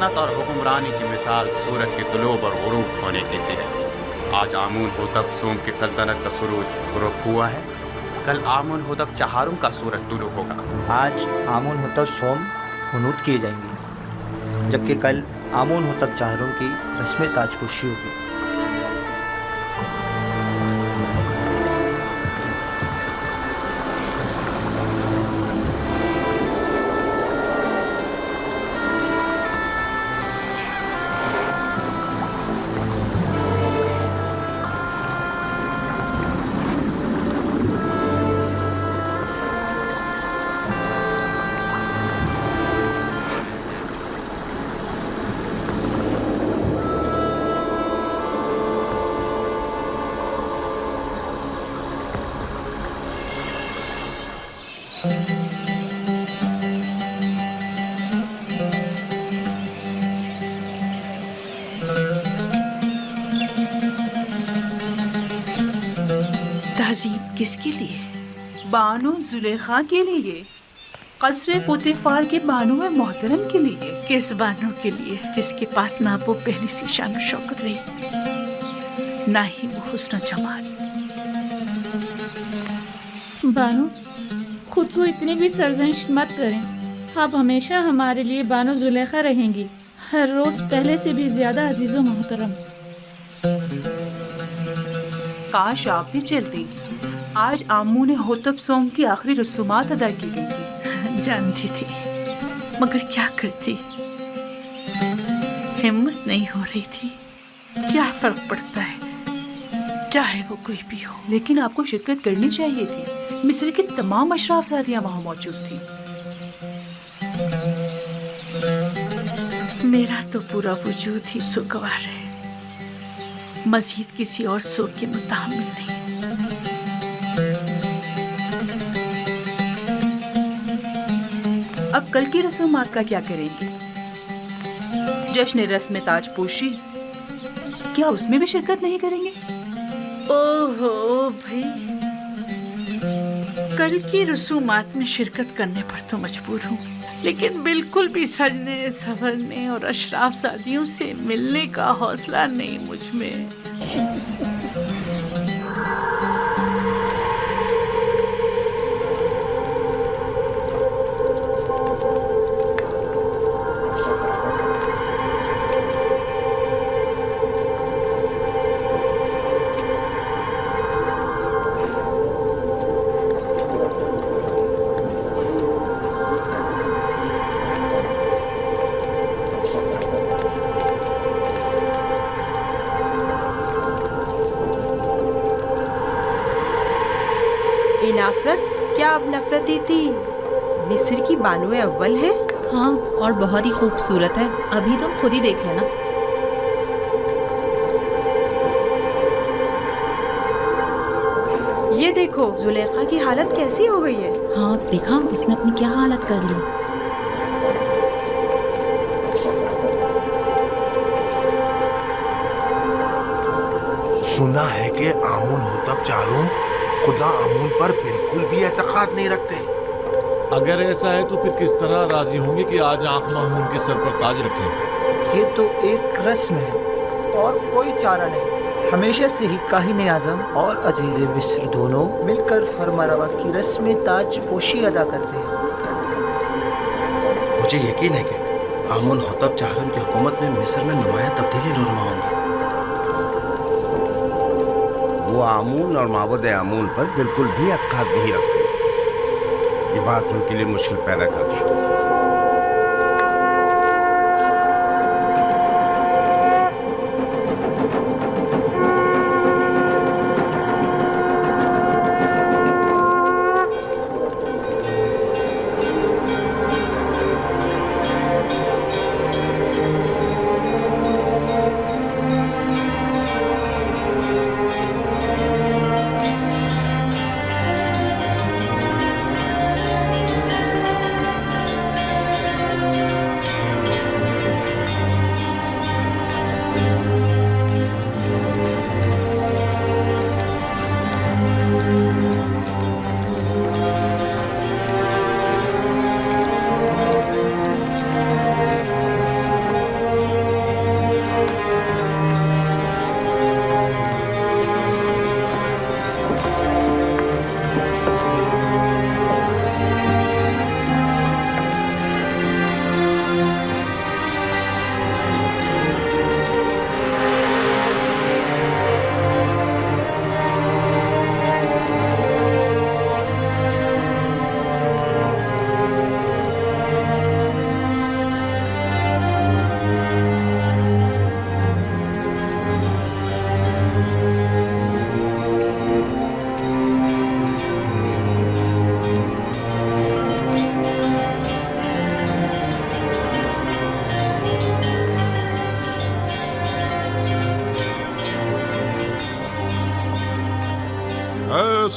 सल्तनत और हुक्मरानी की मिसाल सूरज के तुलूब और गुरूब होने की सी है। आज आमून होतब सोम की सल्तनत का सूरज गुरूब हुआ है, कल आमून होतब चहारुम का सूरज तुलू होगा। आज आमून होतब सोम हुनूत किए जाएंगे, जबकि कल आमून होतब चहारुम की रस्म ताजपोशी होगी। तहजीब किसके लिए? बानो जुलेखा के लिए, कसरे पुतिफार के बानो में मोहतरम के लिए। किस बानो के लिए जिसके पास ना वो पहली सी शान शौकत रही, ना ही वो हुस्न जमाल। बानो, खुद को इतनी भी सरजनिश मत करें। आप हमेशा हमारे लिए बानो जुलेखा रहेंगी, हर रोज पहले से भी ज्यादा अजीजो मोहतरम। काश आप भी चलती। आज आमू ने होतब सोम की आखिरी रसूमात अदा की गई थी। जानती थी, मगर क्या करती, हिम्मत नहीं हो रही थी। क्या फर्क पड़ता है, चाहे वो कोई भी हो। लेकिन आपको शिरकत करनी चाहिए थी। मिस्र की तमाम अशराफजादियां वहां मौजूद थी। मेरा तो पूरा वजूद ही सुगवार है, मजीद किसी और सो के मुताबिल नहीं। अब कल की रसूमात का क्या करेंगे? जश्न रस्म ताजपोशी, क्या उसमें भी शिरकत नहीं करेंगे? ओहो भाई, कल की रसूमात में शिरकत करने पर तो मजबूर हूँ, लेकिन बिल्कुल भी सजने संवरने और अशराफ सादियों से मिलने का हौसला नहीं मुझ में। नफरत, क्या अब नफरती थी? मिस्र की बानुए अव्वल है। हाँ, और बहुत ही खूबसूरत है। अभी तुम खुद ही देख लेना। ये देखो, जुलेखा की हालत कैसी हो गई है। हाँ, देखा उसने अपनी क्या हालत कर ली। सुना है कि आमून होतब चारों खुदा आमून पर बिल्कुल भी एतकाद नहीं रखते। अगर ऐसा है तो फिर किस तरह राजी होंगे कि आज आँख मामून के सर पर ताज रखें? ये तो एक रस्म है और कोई चारा नहीं। हमेशा से ही काहिन आज़म और अजीज़ मिस्र दोनों मिलकर फरमारवा की रस्म ताज पोशी अदा करते हैं। मुझे यकीन है कि आमून होतब चाहरम की हुकूमत में मिस्र में नुमाया तब्दीली रूनुमा होंगी। वो आमून और माबूद आमून पर बिल्कुल भी एतकाद नहीं रखते। ये बात उनके लिए मुश्किल पैदा करती है।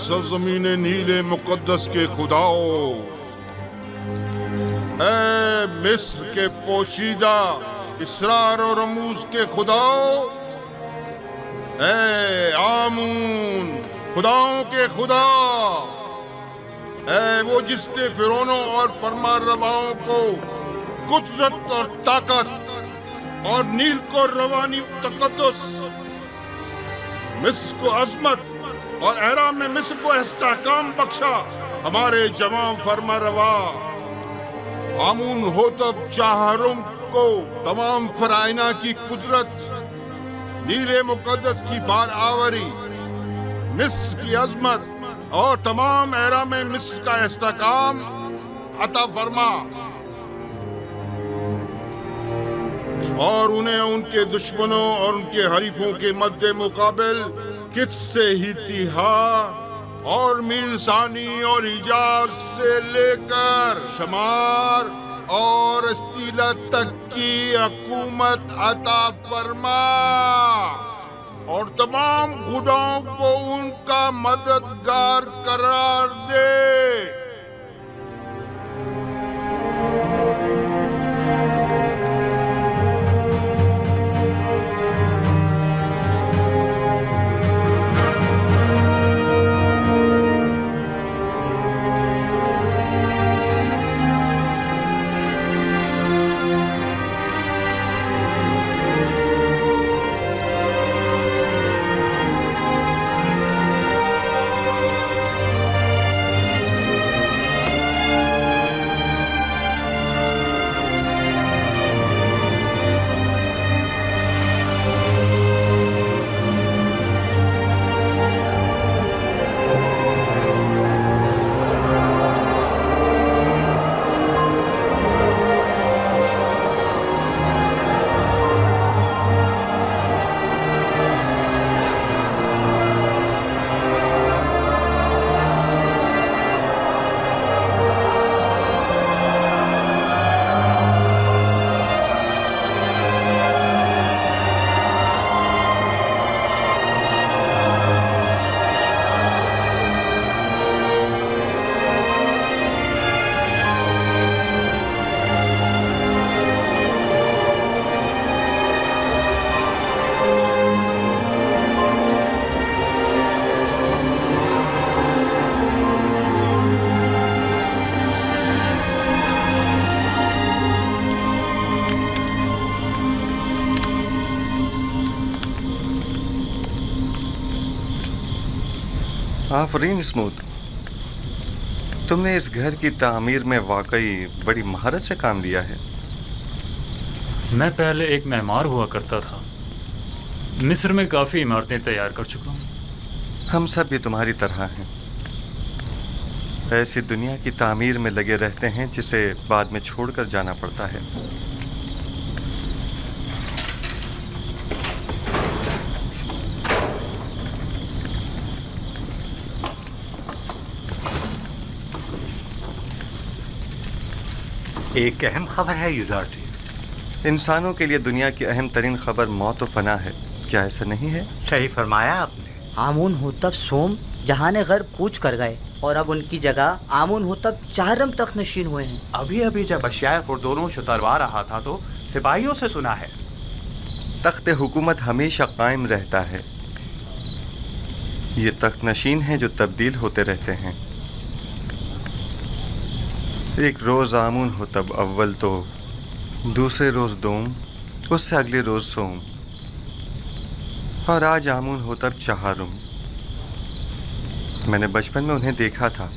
सरजमीन नीले मुकद्दस के खुदाओ, ऐ मिस्र के पोशीदा इसरार और रमूज के खुदाओ, ऐ आमून खुदाओं के खुदा, ऐ वो जिसने फिरौनों और फरमारवाओं को कुदरत और ताकत और नील को रवानी तकद्दुस, मिस्र को अजमत और एहराम में मिस्र को इस्तेहकाम बख्शा, हमारे जवां फरमारवा आमून होतब चाहरुम को तमाम फराइना की कुदरत, नीले मुकद्दस की बार आवरी, मिस्र की अजमत और तमाम एहराम में मिस्र का इस्तेहकाम अता फरमा, और उन्हें उनके दुश्मनों और उनके हरीफों के मद्दे मुकाबिल किस्से ही तिहा और मीरसानी और हिजाज से लेकर शमार और अस्तीला तक की हुकूमत अता फरमा, और तमाम खुदाओं को उनका मददगार करार दे। आफरीन स्मूथ, तुमने इस घर की तामीर में वाकई बड़ी महारत से काम लिया है। मैं पहले एक मेहमान हुआ करता था, मिस्र में काफ़ी इमारतें तैयार कर चुका हूँ। हम सब भी तुम्हारी तरह हैं, ऐसी दुनिया की तामीर में लगे रहते हैं जिसे बाद में छोड़कर जाना पड़ता है। एक अहम खबर है युवराज। इंसानों के लिए दुनिया की अहम तरीन खबर मौत व फना है, क्या ऐसा नहीं है? सही फरमाया आपने। आमून होतब सोम जहाने गैर कूच कर गए और अब उनकी जगह आमून होतब चाहरम तक नशीन हुए हैं। अभी अभी जब अशियाए खुर्दोनों शुतरवा रहा था तो सिपाहियों से सुना है तख्त हुकूमत हमेशा कायम रहता है। ये तख्त नशीन हैं जो तब्दील होते रहते हैं। एक रोज़ आमून हो तब अव्वल तो, दूसरे रोज़ दोम, उससे अगले रोज़ सोम, और आज आमून हो तब चहारुम। मैंने बचपन में उन्हें देखा था,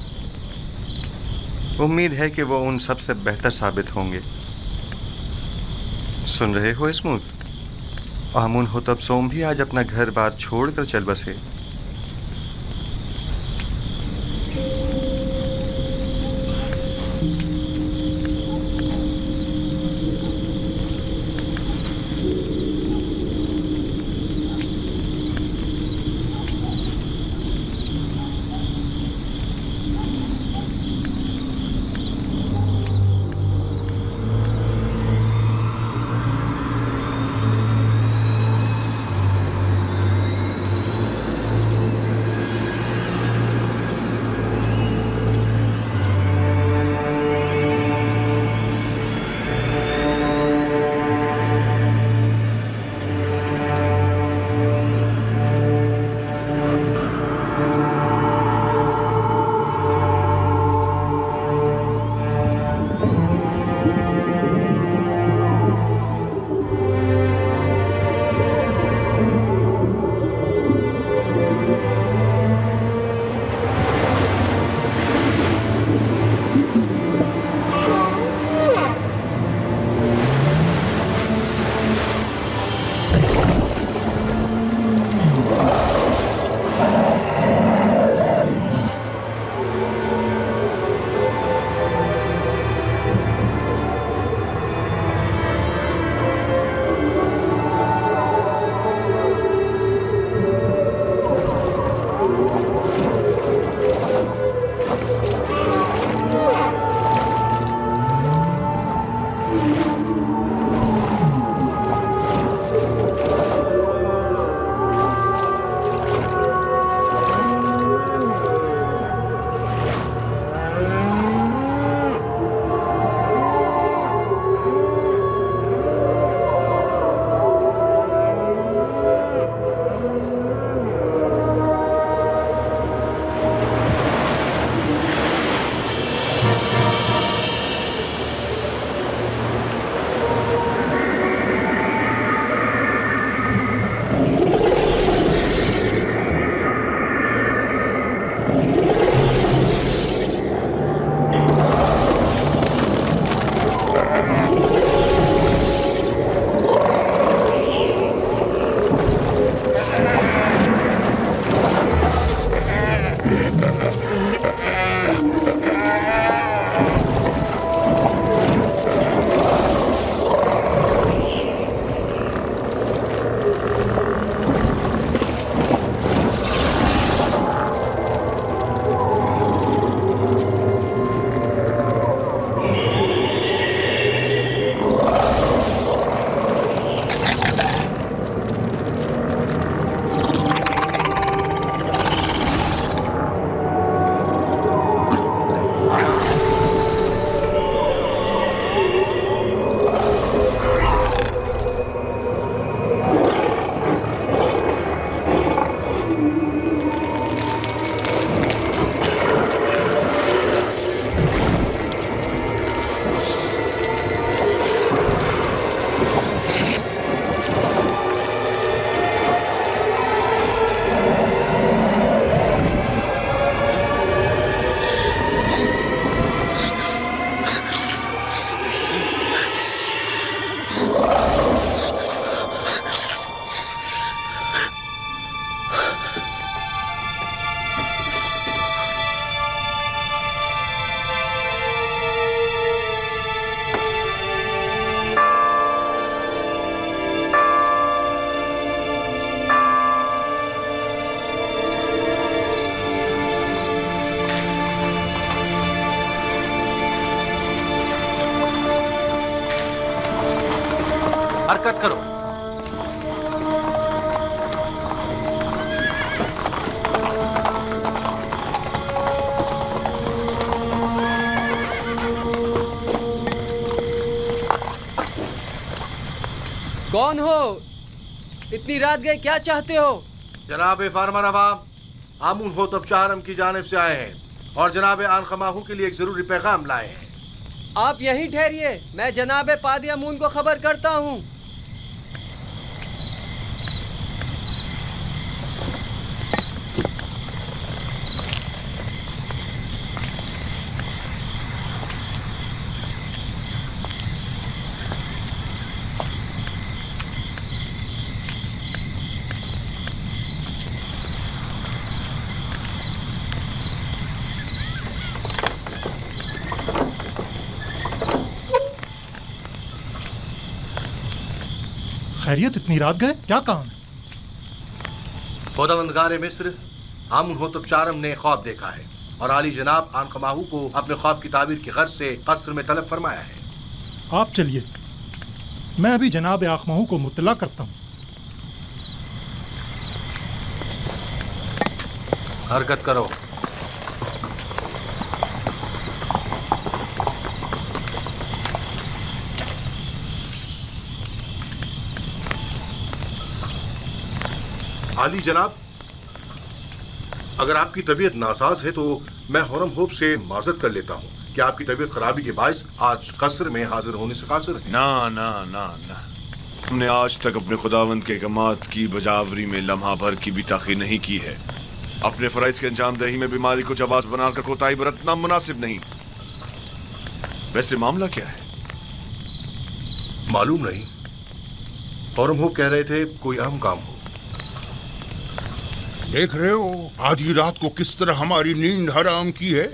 उम्मीद है कि वो उन सब से बेहतर साबित होंगे। सुन रहे हो स्मूथ? आमून हो तब सोम भी आज अपना घर बार छोड़कर चल बसे। हरकत करो। कौन हो? इतनी रात गए, क्या चाहते हो? जनाब फार्मर अवाम आमून होतब चाहरम की जानिब से आए हैं और जनाब आन खमाहू के लिए एक जरूरी पैगाम लाए हैं। आप यहीं ठहरिए, मैं जनाब पादी अमून को खबर करता हूँ। खैरियत, इतनी रात गए, क्या काम? खुदावंदगार मिस्र आमून होतब चाहरम ने ख्वाब देखा है और आली जनाब आन खमाहू को अपने ख्वाब की ताबीर की गर्ज से कस्र में तलब फरमाया है। आप चलिए, मैं अभी जनाब आखमाहू को मुत्तला करता हूँ। हरकत करो। आली जनाब, अगर आपकी तबीयत नासाज है तो मैं हरम होप से माजरत कर लेता हूँ कि आपकी तबीयत खराबी के बायस आज कसर में हाजिर होने से कासिर है। ना ना ना ना, हमने आज तक अपने खुदावंद के अहकामात की बजावरी में लम्हा भर की भी ताख़ीर नहीं की है। अपने फ़राइज़ के अंजाम दही में बीमारी को जवाज़ बनाकर कोताही बरतना मुनासिब नहीं। वैसे मामला क्या है? मालूम नहीं, हरम होप कह रहे थे कोई अहम काम हो। देख रहे हो आधी रात को किस तरह हमारी नींद हराम की है।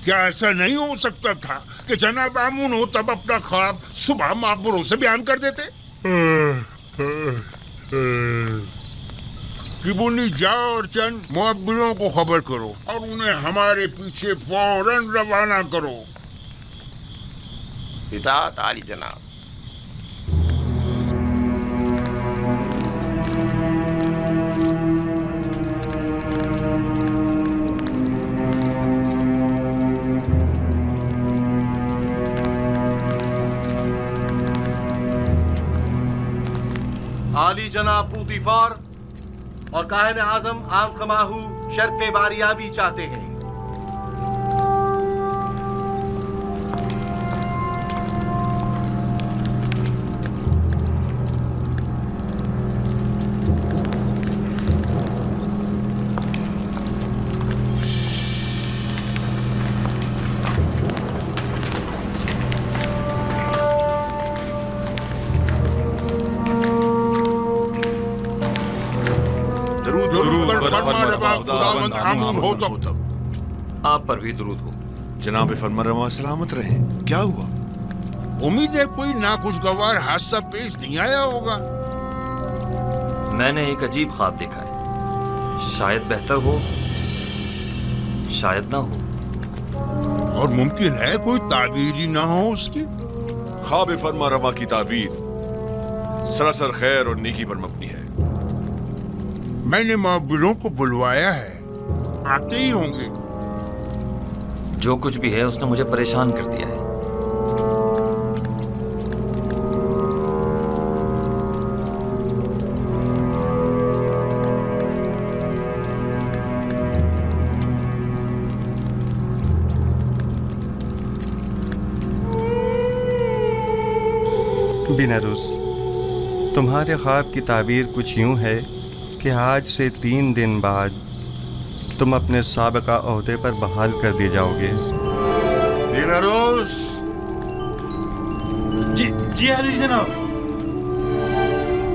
क्या ऐसा नहीं हो सकता था कि जनाब आमून हो तब अपना ख्वाब सुबह माकबरों से बयान कर देते? किबुनी जाओ और चंद मुअब्बिरों को खबर करो और उन्हें हमारे पीछे फौरन रवाना करो। इताअत आली जनाब। आली जनाब पूतीफार और काहिन आजम आम खमाहू शर्फ बारियाबी चाहते हैं। आप पर भी दरूद हो। जनाब फरमारवा सलामत रहे। क्या हुआ? उम्मीद है कोई नाखुशगवार हादसा पेश नहीं आया होगा। मैंने एक अजीब ख्वाब देखा है। शायद बेहतर हो, शायद ना हो। और मुमकिन है कोई ताबीर ही ना हो उसकी। ख्वाब फरमारवा की ताबीर सरासर खैर और नेकी पर मबनी है। मैंने मुअब्बिरों को बुलवाया है, आते ही होंगे। जो कुछ भी है उसने मुझे परेशान कर दिया है। बिनारुस, तुम्हारे ख्वाब की ताबीर कुछ यूं है कि आज से 3 दिन बाद तुम अपने साबिका ओहदे पर बहाल कर दिए जाओगे। बिनारुस। जी अली जनाब।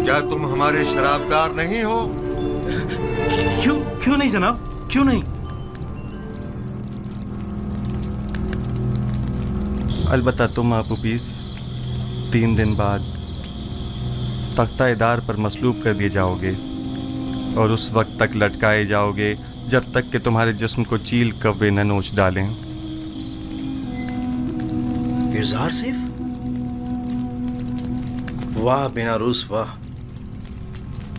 क्या तुम हमारे शराबदार नहीं हो? क्यों नहीं जनाब, क्यों नहीं? अलबत्ता तुम आपूपीस 3 दिन बाद तख्ता-ए-दार पर मसलूब कर दिए जाओगे और उस वक्त तक लटकाए जाओगे जब तक कि तुम्हारे जिस्म को चील कव्वे न नोच डालें। युज़ार सिर्फ वाह बिना रूस वाह,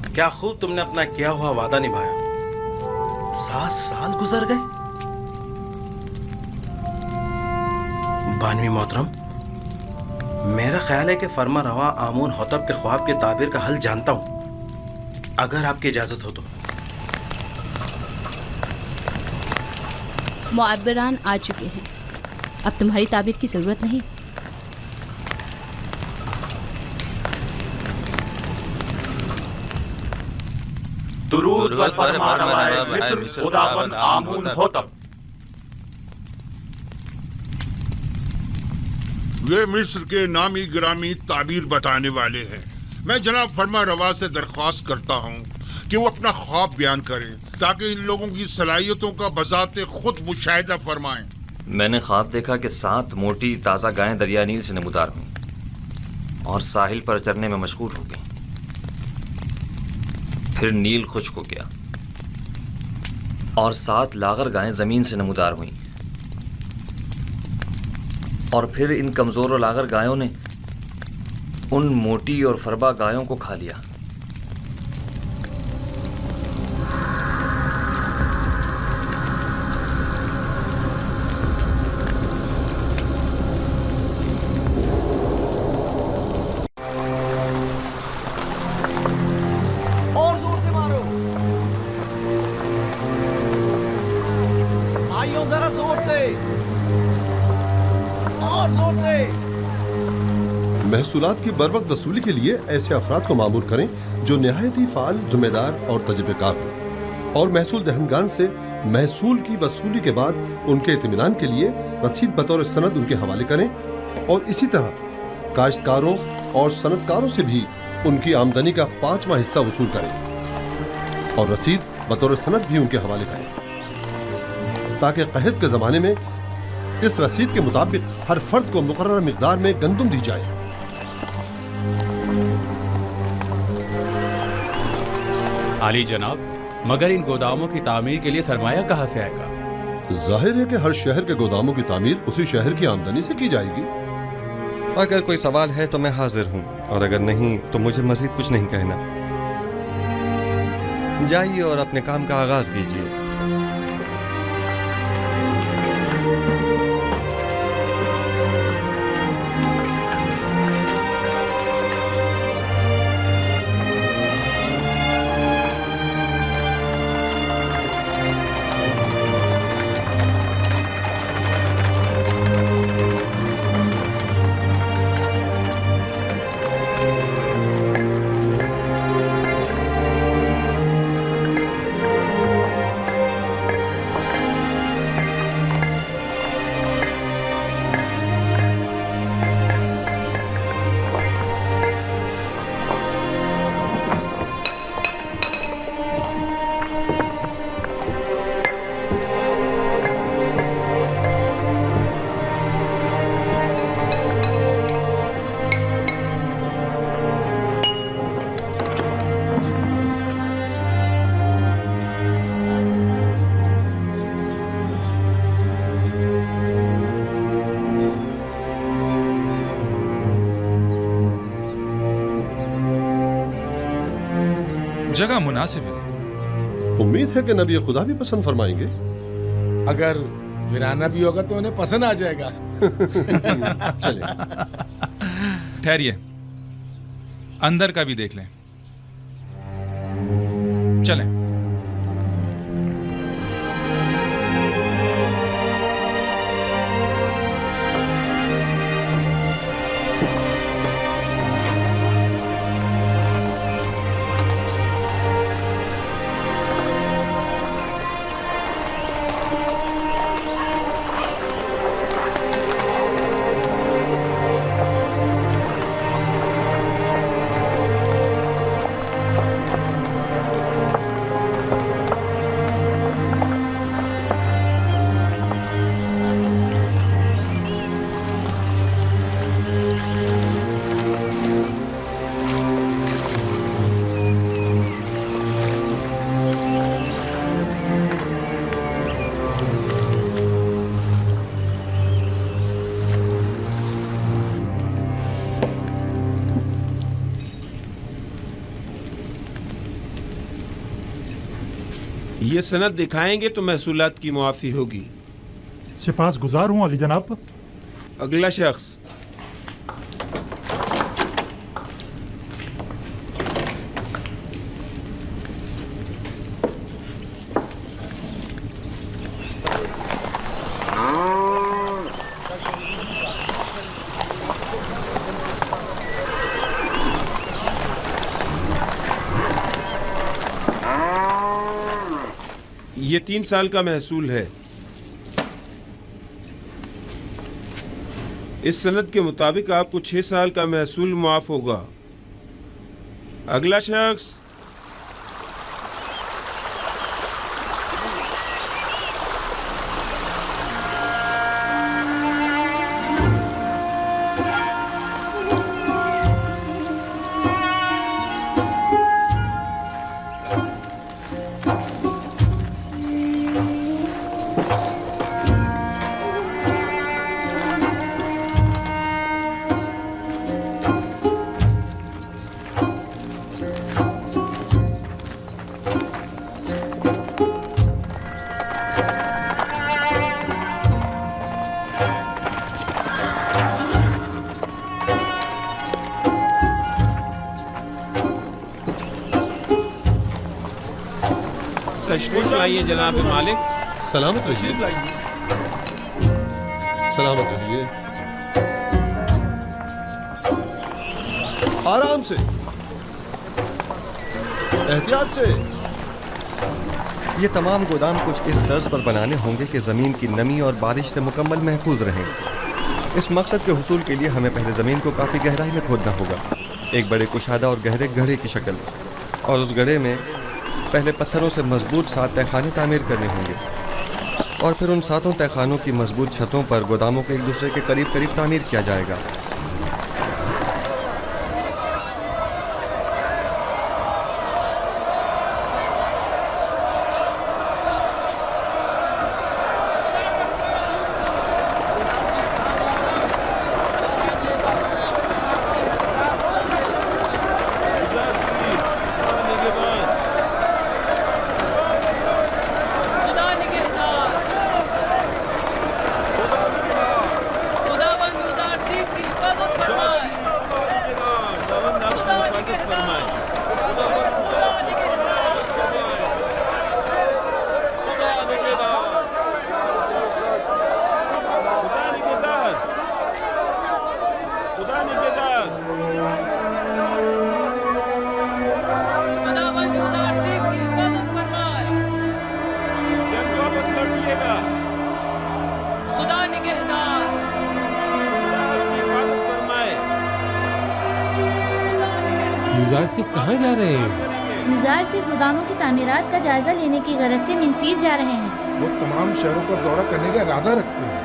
क्या खूब तुमने अपना किया हुआ वादा निभाया। 7 साल गुजर गए। बानवी मोहतरम, मेरा ख्याल है कि फरमा रवा आमून होतब के ख्वाब के ताबीर का हल जानता हूं, अगर आपकी इजाजत हो तो। मुअब्बिरान आ चुके हैं, अब तुम्हारी ताबीर की जरूरत नहीं। दुरूद व फरमानवाए मिस्र खुदावंद आमून होतब। वे मिस्र के नामी गिरामी ताबीर बताने वाले हैं। मैं जनाब फरमा रवा से दरख्वास्त करता हूँ कि वो अपना ख्वाब बयान करें ताकि इन लोगों की सलाहियतों का बजाते खुद मुशाहिदा फरमाएं। मैंने ख्वाब देखा कि 7 मोटी ताज़ा गायें दरिया नील से नमूदार हुईं और साहिल पर चरने में मशगूल हो गईं। फिर नील खुश्क हो गया और 7 लागर गायें ज़मीन से नमूदार हुईं और फिर इन कमज़ोर और लागर गायों ने उन मोटी और फरबा गायों को खा लिया। और जोर से मारो भाइयों, जरा जोर से और जोर से। महसूलात की बर वक्त वसूली के लिए ऐसे अफराद को मामूर करें जो नहायत ही फाल, जिम्मेदार और तजुर्बेकार हों, और महसूल दहनगान से महसूल की वसूली के बाद उनके इत्मीनान के लिए रसीद बतौर सनद उनके हवाले करें, और इसी तरह काश्तकारों और सनतकारों से भी उनकी आमदनी का 5वां हिस्सा वसूल करें और रसीद बतौर सनद भी उनके हवाले करें, ताकि क़हत के ज़माने में इस रसीद के मुताबिक हर फर्द को मुकर्रर मिक़दार में गंदुम दी जाए। आली जनाब, मगर इन गोदामों की तामीर के लिए सरमाया कहाँ से आएगा? जाहिर है कि हर शहर के गोदामों की तामीर उसी शहर की आमदनी से की जाएगी। अगर कोई सवाल है तो मैं हाजिर हूँ, और अगर नहीं तो मुझे मजीद कुछ नहीं कहना। जाइए और अपने काम का आगाज कीजिए। जगह मुनासिब है। उम्मीद है कि नबी खुदा भी पसंद फरमाएंगे। अगर वीराना भी होगा तो उन्हें पसंद आ जाएगा। चलिए ठहरिए, अंदर का भी देख लें। चलें। ये सनद दिखाएंगे तो महसूलात की मुआफ़ी होगी। सिपास गुजार हूँ अली जनाब। अगला शख्स। ये 3 साल का महसूल है। इस सनद के मुताबिक आपको 6 साल का महसूल मुआफ होगा। अगला शख्स। तशरीफ लाइए जनाब मालिक। सलामत रहिए। सलामत रहिए। आराम से, एहतियात से। ये तमाम गोदाम कुछ इस तर्ज पर बनाने होंगे कि ज़मीन की नमी और बारिश से मुकम्मल महफूज रहें। इस मकसद के हुसूल के लिए हमें पहले ज़मीन को काफ़ी गहराई में खोदना होगा, एक बड़े कुशादा और गहरे गढ़े की शक्ल, और उस गढ़े में पहले पत्थरों से मजबूत 7 तहखाने तामीर करने होंगे और फिर उन 7 तहखानों की मजबूत छतों पर गोदामों को एक दूसरे के करीब करीब तामीर किया जाएगा। युजार सिर्फ कहाँ जा रहे हैं? युजार सिर्फ गोदामों की तामीरात का जायजा लेने की गरज से मिनफीज जा रहे हैं। वो तमाम शहरों का दौरा करने का इरादा रखते हैं।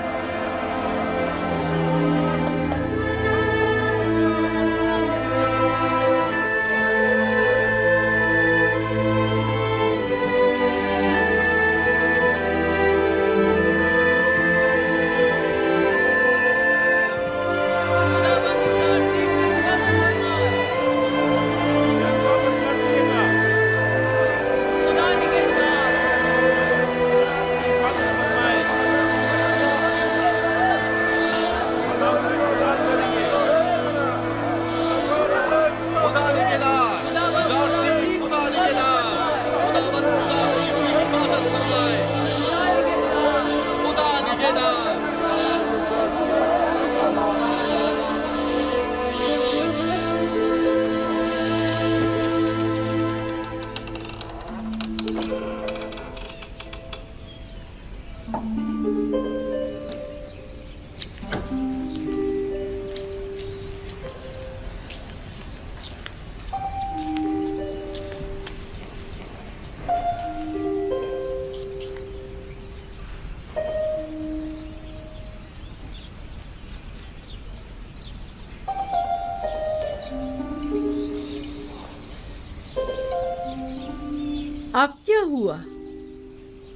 अब क्या हुआ?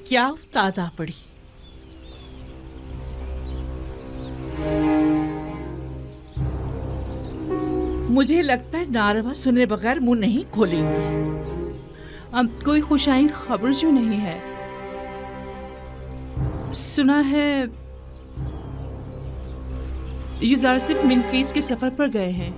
क्या उफ्ताद आ पड़ी? मुझे लगता है नारवा सुने बगैर मुंह नहीं खोलेंगे। कोई खुशाइन खबर जो नहीं है। सुना है युजार सिर्फ मिनफीस के सफर पर गए हैं।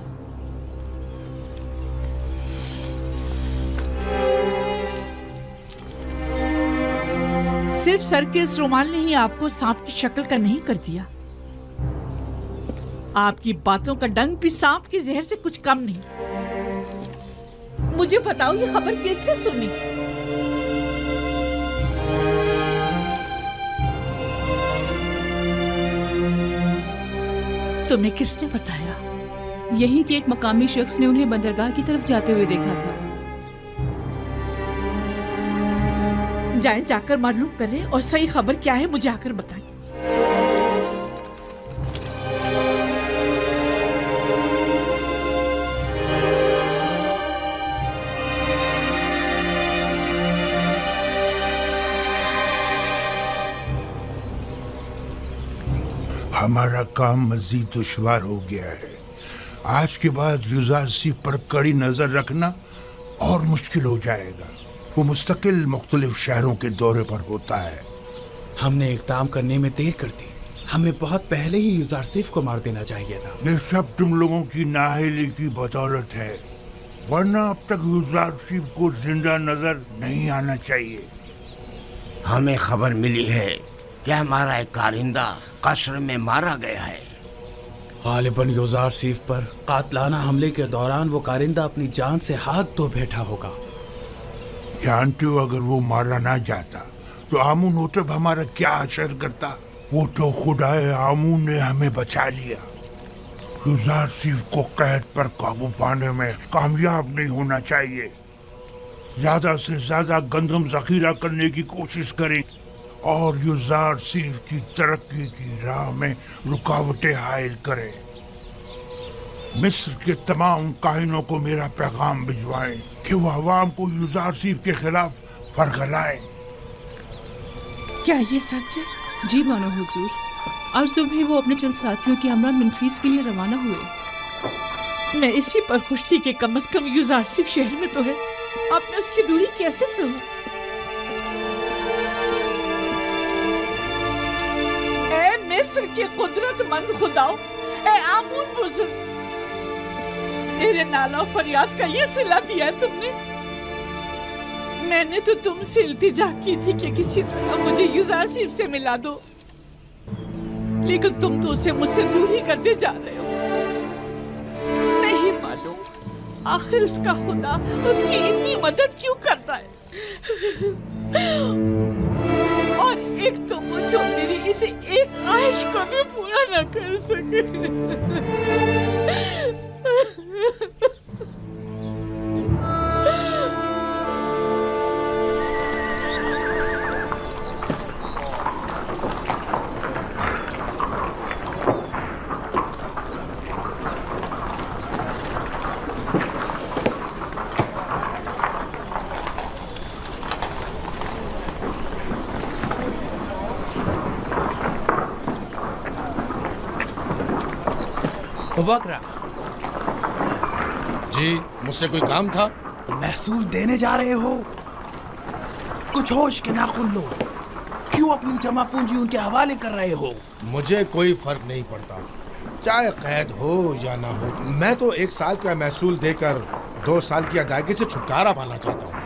सिर्फ सर के इस रुमाल ने ही आपको सांप की शक्ल का नहीं कर दिया। आपकी बातों का डंक भी सांप के जहर से कुछ कम नहीं। मुझे बताओ ये खबर कैसे सुनी? तुम्हें किसने बताया? यही कि एक मकामी शख्स ने उन्हें बंदरगाह की तरफ जाते हुए देखा था। जाएं, जाकर मालूम करें और सही खबर क्या है मुझे आकर बताएं। हमारा काम मजीद दुश्वार हो गया है। आज के बाद युजारसी पर कड़ी नजर रखना और मुश्किल हो जाएगा। वो मुस्तकिल मुख्तलिफ शहरों के दौरे पर होता है। हमने इक़दाम करने में देर कर दी। हमें बहुत पहले ही युजारसीफ को मार देना चाहिए था। ये सब तुम लोगों की नाअहली की बदौलत है, वरना अब तक युजारसीफ को जिंदा नजर नहीं आना चाहिए। हमें खबर मिली है कि हमारा एक कारिंदा कस्र में मारा गया है। गालिबन युजारसीफ पर कातलाना हमले के दौरान वो कारिंदा अपनी जान से हाथ धो बैठा होगा। जानते हो, अगर वो मारा ना जाता तो आमून होतब हमारा क्या असर करता। वो तो खुदाए आमून ने हमें बचा लिया। युजारसीफ को कैद पर काबू पाने में कामयाब नहीं होना चाहिए। ज्यादा से ज्यादा गंदम जखीरा करने की कोशिश करें और युजारसीफ की तरक्की की राह में रुकावटें हायल करें। मिस्र के तमाम काहिनों को मेरा पैगाम भिजवाएं कि वो अवाम को युजारसीफ के खिलाफ फरगलाएं। क्या ये सच है? जी मानो हुजूर। और सुबह वो अपने चंद साथियों के हमरा मिनफीस के लिए रवाना हुए। मैं इसी पर खुश थी कि कम से कम युजारसीफ शहर में तो है। आपने उसकी दूरी कैसे सही? ए मिस्र के कुदरतमंद खुदाओ, ए आमून बुजुर्ग, तेरे नाला फरियाद का ये सिला दिया है तुमने। मैंने तो तुमसे इल्तिजा की थी कि किसी तरह मुझे युजारसीफ से मिला दो, लेकिन तुम तो उसे मुझसे दूर ही करते जा रहे हो। नहीं मालूम आखिर उसका खुदा उसकी इतनी मदद क्यों करता है। और एक तो वो जो मेरी इसे एक ख्वाहिश को भी पूरा न कर सके। बकरा जी, मुझसे कोई काम था? महसूल देने जा रहे हो? कुछ होश के नाखुन लो। क्यों अपनी जमा पूंजी उनके हवाले कर रहे हो? मुझे कोई फर्क नहीं पड़ता, चाहे कैद हो या ना हो। मैं तो 1 साल का महसूल देकर 2 साल की अदायगी से छुटकारा पाना चाहता हूँ।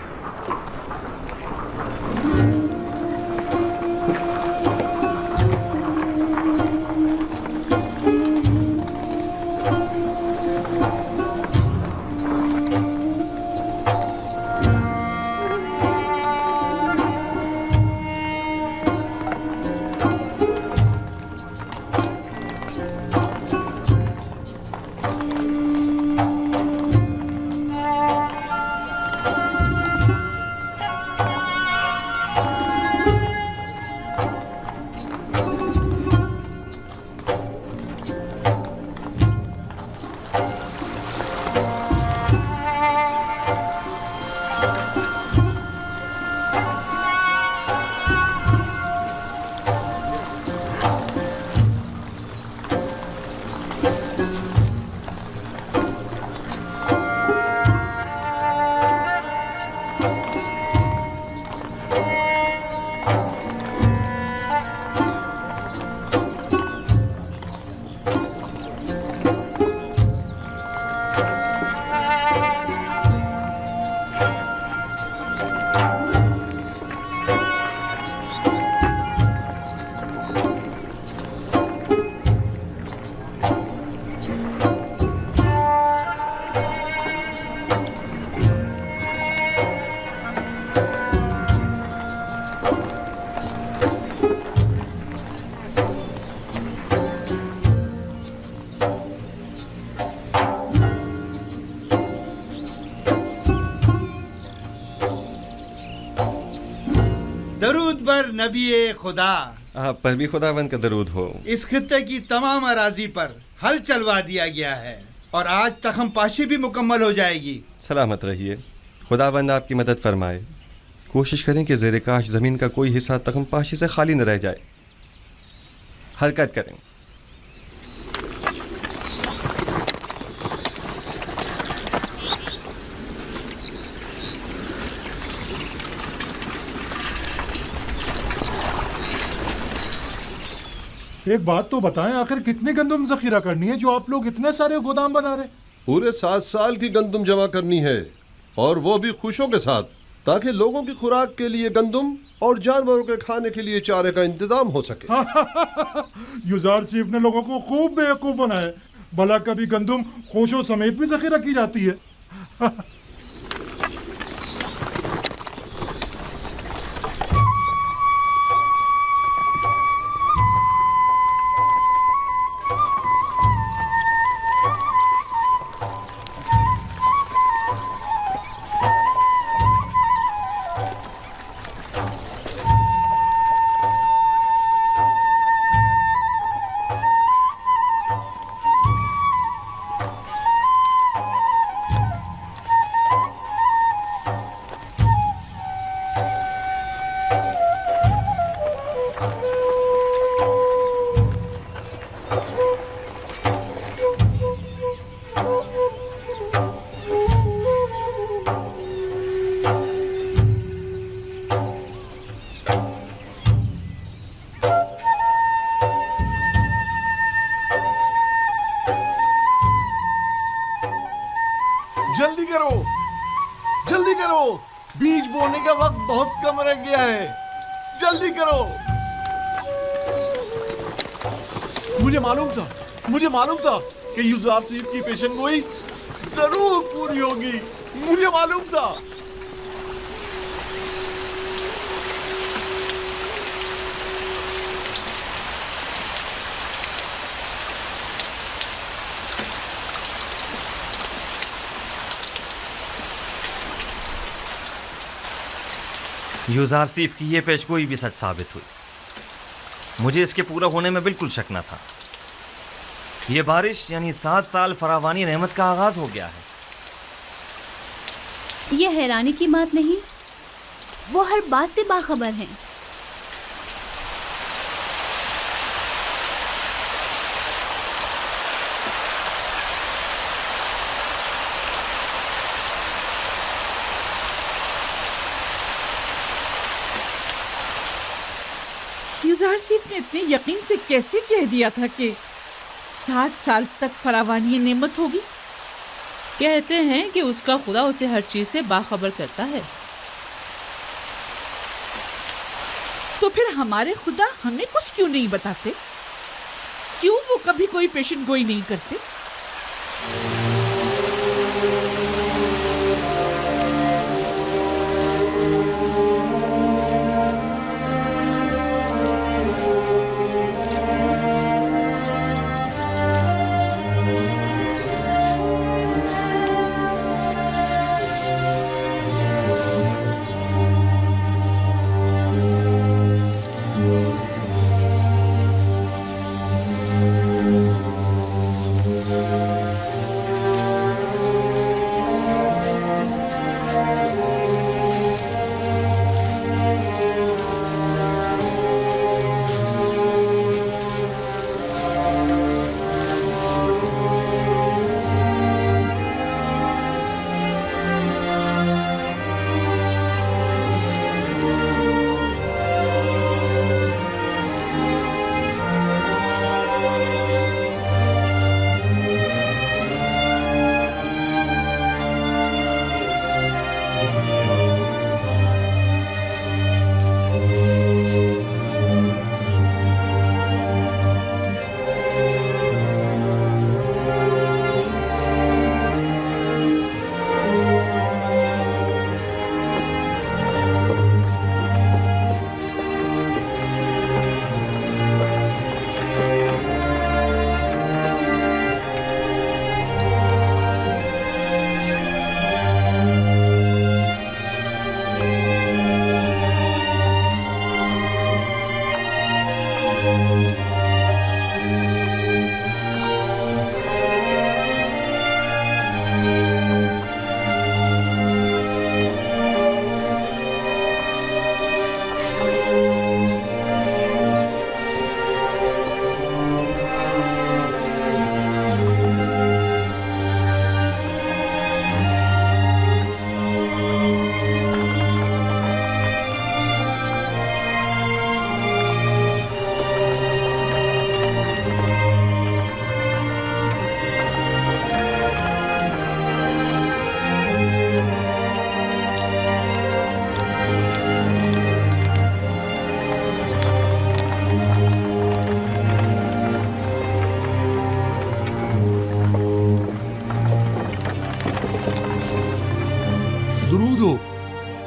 दरूद बर नबी खुदा। आप पर भी खुदावंद का दरूद हो। इस खित्ते की तमाम अराजी पर हल चलवा दिया गया है और आज तखम पाशी भी मुकम्मल हो जाएगी। सलामत रहिए, खुदावंद आपकी मदद फरमाए। कोशिश करें कि ज़ेरे काश ज़मीन का कोई हिस्सा तखम पाशी से खाली न रह जाए। हरकत करें। एक बात तो बताएं, आखिर कितनी गंदम जखीरा करनी है जो आप लोग इतने सारे गोदाम बना रहे? पूरे 7 साल की गंदम जमा करनी है, और वो भी खुशियों के साथ, ताकि लोगों की खुराक के लिए गंदम और जानवरों के खाने के लिए चारे का इंतजाम हो सके। यूजारसीफ ने लोगों को खूब बेवकूफ बनाया। भला कभी गंदम खोशों समेत भी जखीरा की जाती है? जल्दी करो, जल्दी करो, बीज बोने का वक्त बहुत कम रह गया है। जल्दी करो। मुझे मालूम था कि यूजारसीफ की पेशेंगोई जरूर पूरी होगी। मुझे मालूम था। यूजारसीफ की ये पेशगोई भी सच साबित हुई। मुझे इसके पूरा होने में बिल्कुल शक न था। ये बारिश यानी 7 साल फरावानी रहमत का आगाज हो गया है। ये हैरानी की बात नहीं, वो हर बात से बाखबर हैं। यूजारसीफ ने इतने यकीन से कैसे कह दिया था कि 7 साल तक फरावानी नेमत होगी? कहते हैं कि उसका खुदा उसे हर चीज से बाखबर करता है। तो फिर हमारे खुदा हमें कुछ क्यों नहीं बताते? क्यों वो कभी कोई पेशेंट गोई नहीं करते?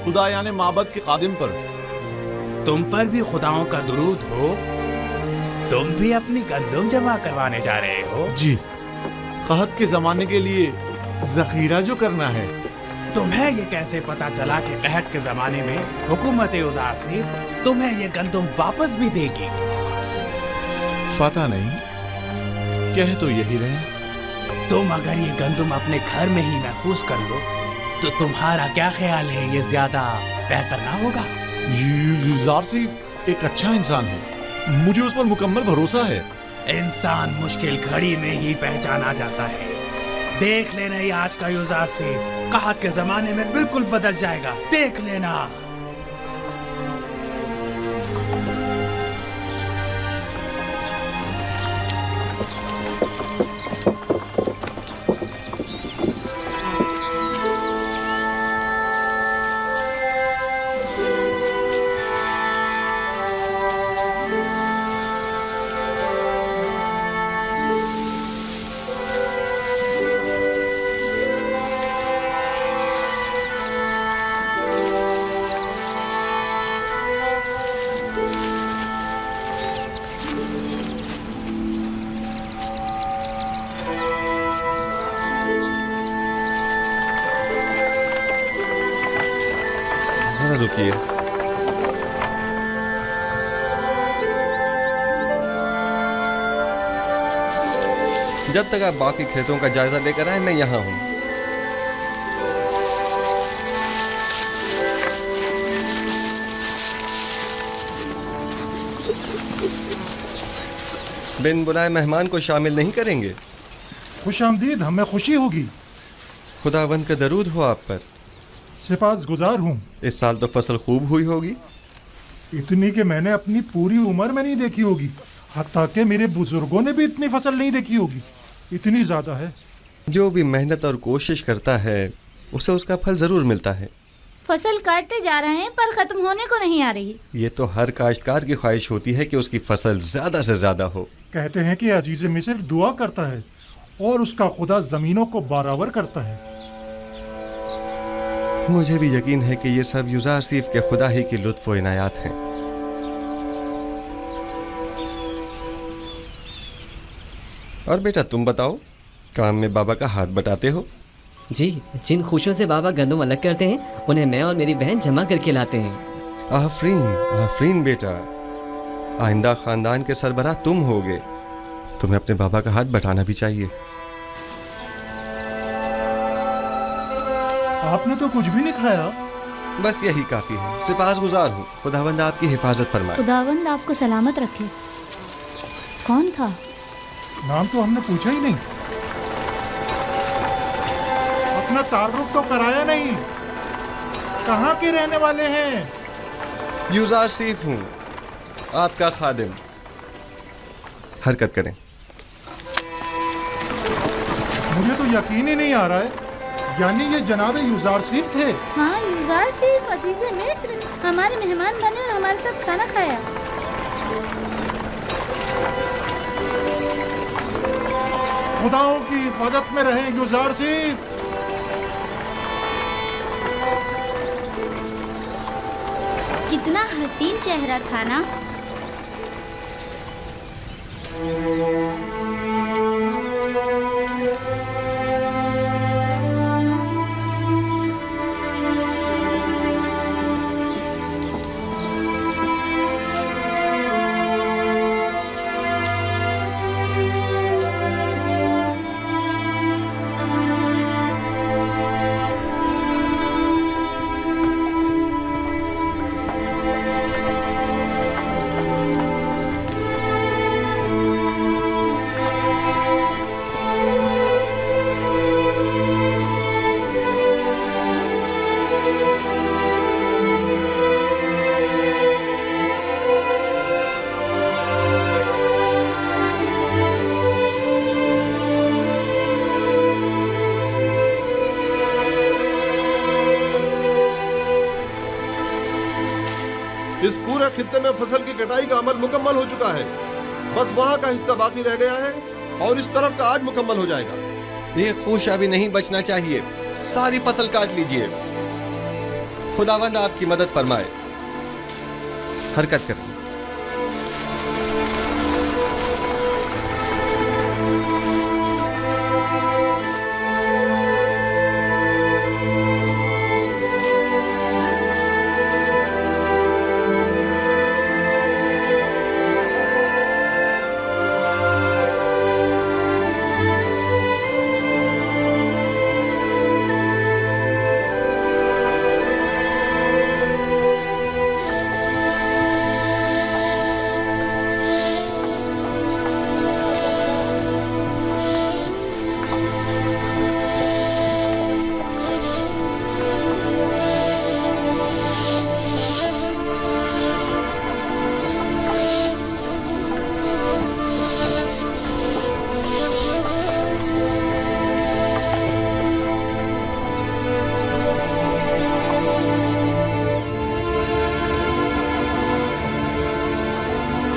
खुदा यानी माबद के कादिम पर। तुम पर भी खुदाओं का दुरूद हो। तुम भी अपनी गंदुम जमा करवाने जा रहे हो? जी, कहत के जमाने के लिए जखीरा जो करना है। तुम्हें ये कैसे पता चला कि कहत के जमाने में हुकूमत उज़ार से तुम्हें ये गंदुम वापस भी देगी? पता नहीं, कह तो यही रहे। तुम अगर ये गंदुम अपने घर में ही महफूज कर लो तो तुम्हारा क्या ख्याल है, ये ज्यादा बेहतर ना होगा? यूज़ारसीफ एक अच्छा इंसान है, मुझे उस पर मुकम्मल भरोसा है। इंसान मुश्किल घड़ी में ही पहचाना जाता है। देख लेना, ये आज का यूज़ारसीफ कहत के जमाने में बिल्कुल बदल जाएगा, देख लेना। रुकिए। जब तक आप बाकी खेतों का जायजा लेकर आए, मैं यहाँ हूँ। बिन बुलाए मेहमान को शामिल नहीं करेंगे? खुशामदीद, हमें खुशी होगी। खुदावंद का दरूद हो आप पर। सिपास गुजार हूँ। इस साल तो फसल खूब हुई होगी। इतनी कि मैंने अपनी पूरी उम्र में नहीं देखी होगी, हत्ता कि मेरे बुजुर्गों ने भी इतनी फसल नहीं देखी होगी। इतनी ज्यादा है। जो भी मेहनत और कोशिश करता है उसे उसका फल जरूर मिलता है। फसल काटते जा रहे हैं पर खत्म होने को नहीं आ रही। ये तो हर काश्तकार की ख्वाहिश होती है कि उसकी फसल ज्यादा से ज्यादा हो। कहते हैं कि अजीज मिस्र दुआ करता है और उसका खुदा जमीनों को बराबर करता है। मुझे भी यकीन है कि ये सब यूज़ारसीफ के खुदा ही की लुत्फ़ व इनायात हैं। और बेटा तुम बताओ, काम में बाबा का हाथ बटाते हो? जी, जिन खुशियों से बाबा गंदम अलग करते हैं उन्हें मैं और मेरी बहन जमा करके लाते हैं। आफरीन आफरीन बेटा, आइंदा खानदान के सरबराह तुम होगे। तुम्हें अपने बाबा का हाथ बटाना भी चाहिए। आपने तो कुछ भी नहीं खाया। बस यही काफी है। सिपासगुजार हूँ। खुदावंद आपकी हिफाजत फरमाए। खुदावंद आपको सलामत रखे। कौन था? नाम तो हमने पूछा ही नहीं। अपना तारुफ तो कराया नहीं। कहाँ के रहने वाले हैं? यूज़ारसीफ हूँ, आपका खादिम। हरकत करें। मुझे तो यकीन ही नहीं आ रहा है, यानी ये जनाब यूज़ारसीफ थे। हाँ, यूज़ारसीफ अजीज़े मिस्र हमारे मेहमान बने और हमारे साथ खाना खाया। खुदाओं की हिफाजत में रहे यूज़ारसीफ। कितना हसीन चेहरा था ना। इस पूरे खित्ते में फसल की कटाई का अमल मुकम्मल हो चुका है। बस वहाँ का हिस्सा बाकी रह गया है और इस तरफ का आज मुकम्मल हो जाएगा। ये खुशा भी नहीं बचना चाहिए। सारी फसल काट लीजिए। खुदावंद आपकी मदद फरमाए। हरकत करें।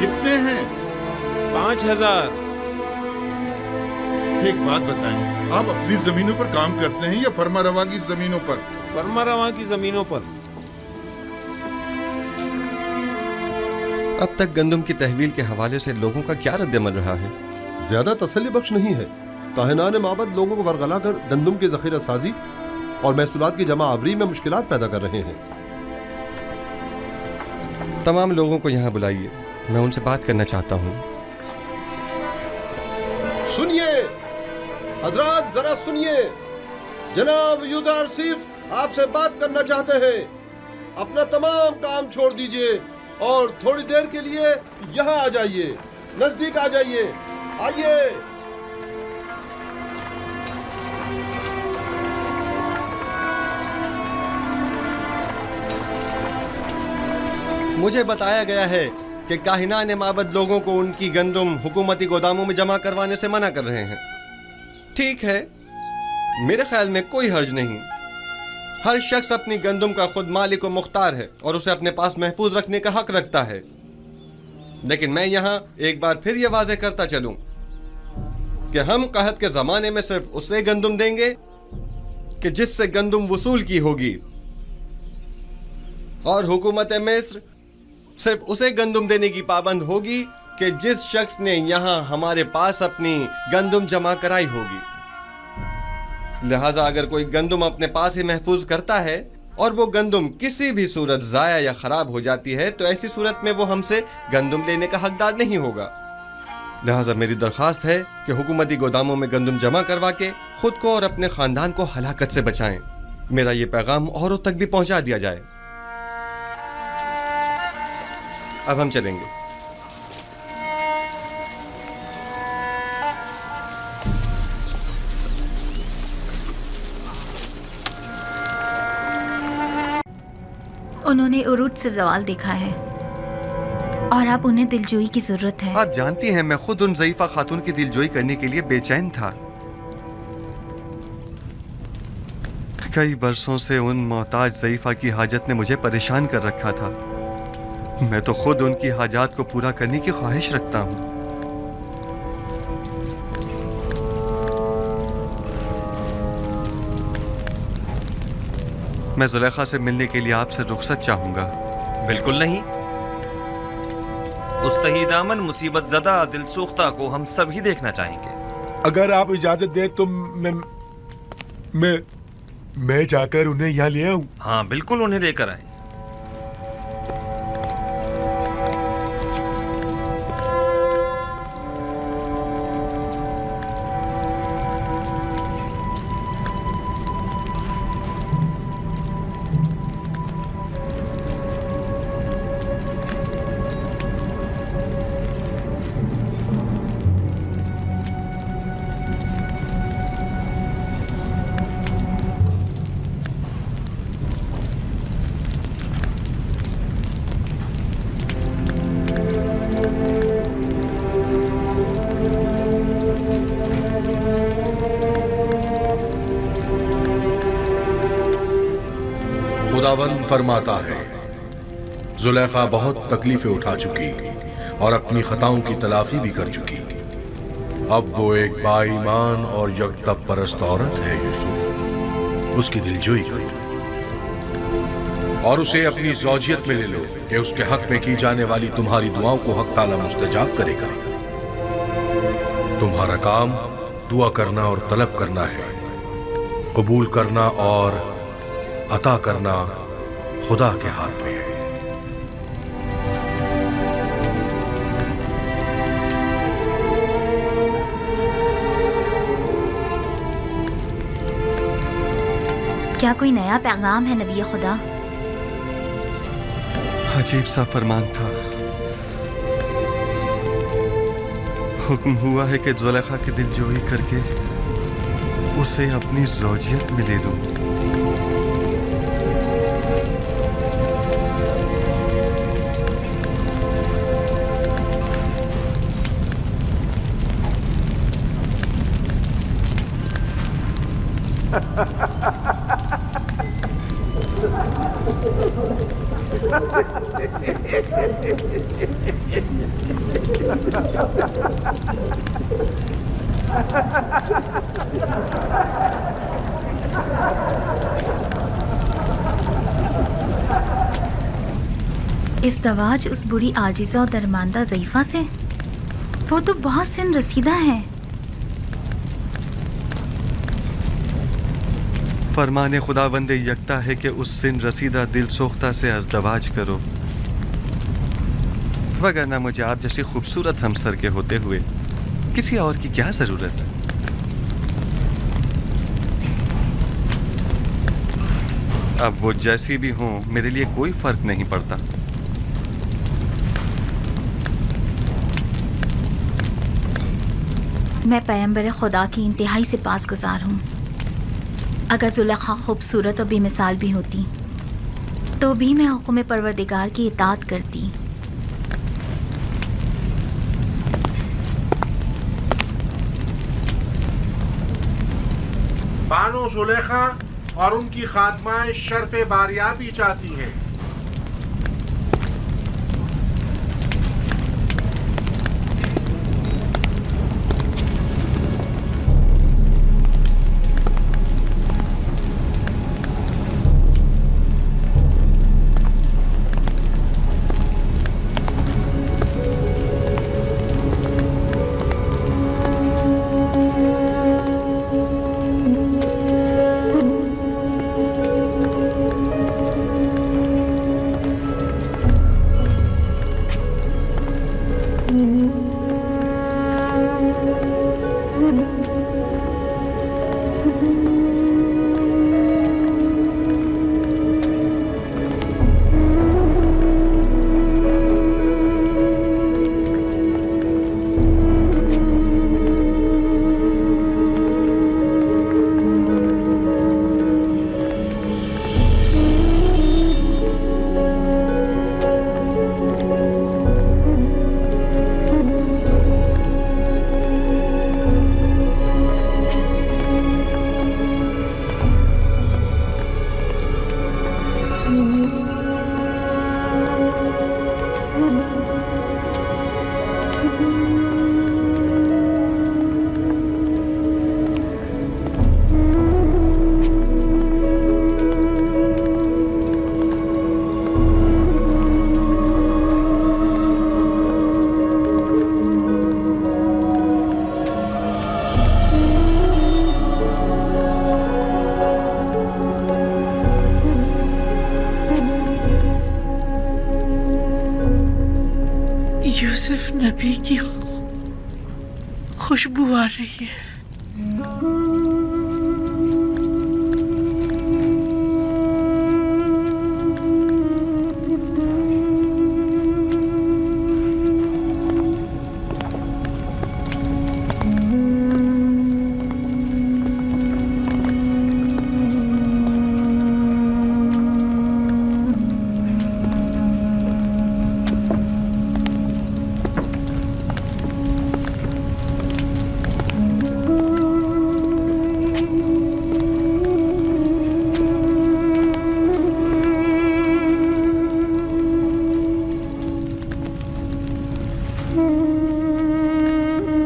कितने हैं? 5000। एक बात बताएं, आप अपनी जमीनों पर काम करते हैं या फर्मा रवा की जमीनों पर? फर्मा रवा की जमीनों पर। अब तक गंदम की तहवील के हवाले से लोगों का क्या रद्दमल रहा है? ज्यादा तसल्ली बख्श नहीं है। काहिनान माबद लोगों को वरगला कर गंदम की जखीरा साजी और महसूलात की जमा आवरी में मुश्किलात पैदा कर रहे हैं। तमाम लोगों को यहाँ बुलाइए, मैं उनसे बात करना चाहता हूँ। सुनिए हजरात, जरा सुनिए। जनाब यूदार सिर्फ आपसे बात करना चाहते हैं। अपना तमाम काम छोड़ दीजिए और थोड़ी देर के लिए यहाँ आ जाइए, नजदीक आ जाइए। आइए। मुझे बताया गया है कि काहिनान माबद लोगों को उनकी गंदम हुकूमती गोदामों में जमा करवाने से मना कर रहे हैं। ठीक है, मेरे ख्याल में कोई हर्ज नहीं। हर शख्स अपनी गंदम का खुद मालिक व मुख्तार है और उसे अपने पास महफूज रखने का हक रखता है। लेकिन मैं यहाँ एक बार फिर यह वाज़ेह करता चलूं कि हम कहत के ज़माने में सिर्फ उसे गंदम देंगे कि जिससे गंदम वसूल की होगी, और हुकूमत मिस्र सिर्फ उसे गंदम देने की पाबंद होगी कि जिस शख्स ने यहाँ हमारे पास अपनी गंदम जमा कराई होगी। लिहाजा अगर कोई गंदम अपने पास ही महफूज करता है और वो गंदम किसी भी सूरत ज़ाया या ख़राब हो जाती है तो ऐसी सूरत में वो हमसे गंदम लेने का हकदार नहीं होगा। लिहाजा मेरी दरख्वास्त है कि हुकूमती गोदामों में गंदम जमा करवा के खुद को और अपने ख़ानदान को हलाकत से बचाएं। मेरा ये पैगाम औरों तक भी पहुँचा दिया जाए। अब हम चलेंगे। उन्होंने उरूज से जवाल देखा है और अब उन्हें दिलजोई की जरूरत है। आप जानती हैं मैं खुद उन ज़ईफ़ा खातून की दिलजोई करने के लिए बेचैन था। कई बरसों से उन मोहताज ज़ईफ़ा की हाजत ने मुझे परेशान कर रखा था। मैं तो खुद उनकी हाजात को पूरा करने की ख्वाहिश रखता हूँ। मैं ज़ुलेखा से मिलने के लिए आपसे रुखसत चाहूंगा। बिल्कुल नहीं। उस तहीदामन मुसीबत ज़दा दिलसोख्ता को हम सभी देखना चाहेंगे। अगर आप इजाजत दें तो मैं जाकर उन्हें यहाँ ले आऊं। हाँ बिल्कुल, उन्हें लेकर आए। खुदावंद फरमाता है, जुलेखा बहुत तकलीफें उठा चुकी और अपनी खताओं की तलाफी भी कर चुकी। अब वो एक बाईमान और यकतब परस्त औरत है। यूसुफ, उसकी दिलजोई करो। और उसे अपनी ज़ौजियत में ले लो कि उसके हक में की जाने वाली तुम्हारी दुआओं को हक ताला मुस्तजाब करेगा। तुम्हारा काम दुआ करना और तलब करना है। कबूल करना और अता करना खुदा के हाथ में है। क्या कोई नया पैगाम है नबी खुदा? अजीब सा फरमान था। हुक्म हुआ है कि जुलेखा की दिलजोई करके उसे अपनी ज़ौजियत में ले लूं। इस्तवाज उस बुरी आजिज़ा और दरमांदा ज़ईफ़ा से? वो तो बहुत सिन रसीदा है। फरमाने खुदावंद यकता है कि उस सिन रसीदा दिल सोख्ता से अज़दवाज करो, वगरना मुझे आप जैसी खूबसूरत हमसर के होते हुए किसी और की क्या ज़रूरत है। अब वो जैसी भी हों, मेरे लिए कोई फ़र्क नहीं पड़ता। मैं पैगंबर खुदा की इंतहाई से पासगुज़ार हूँ। अगर जुलेखा खूबसूरत और बेमिसाल भी होती तो भी मैं हुक्म परवरदिगार की इताअत करती। बानो जुलेखा और उनकी खात्माए शर्फ़े बारियाबी चाहती हैं। यूसुफ नबी की खुशबू आ रही है।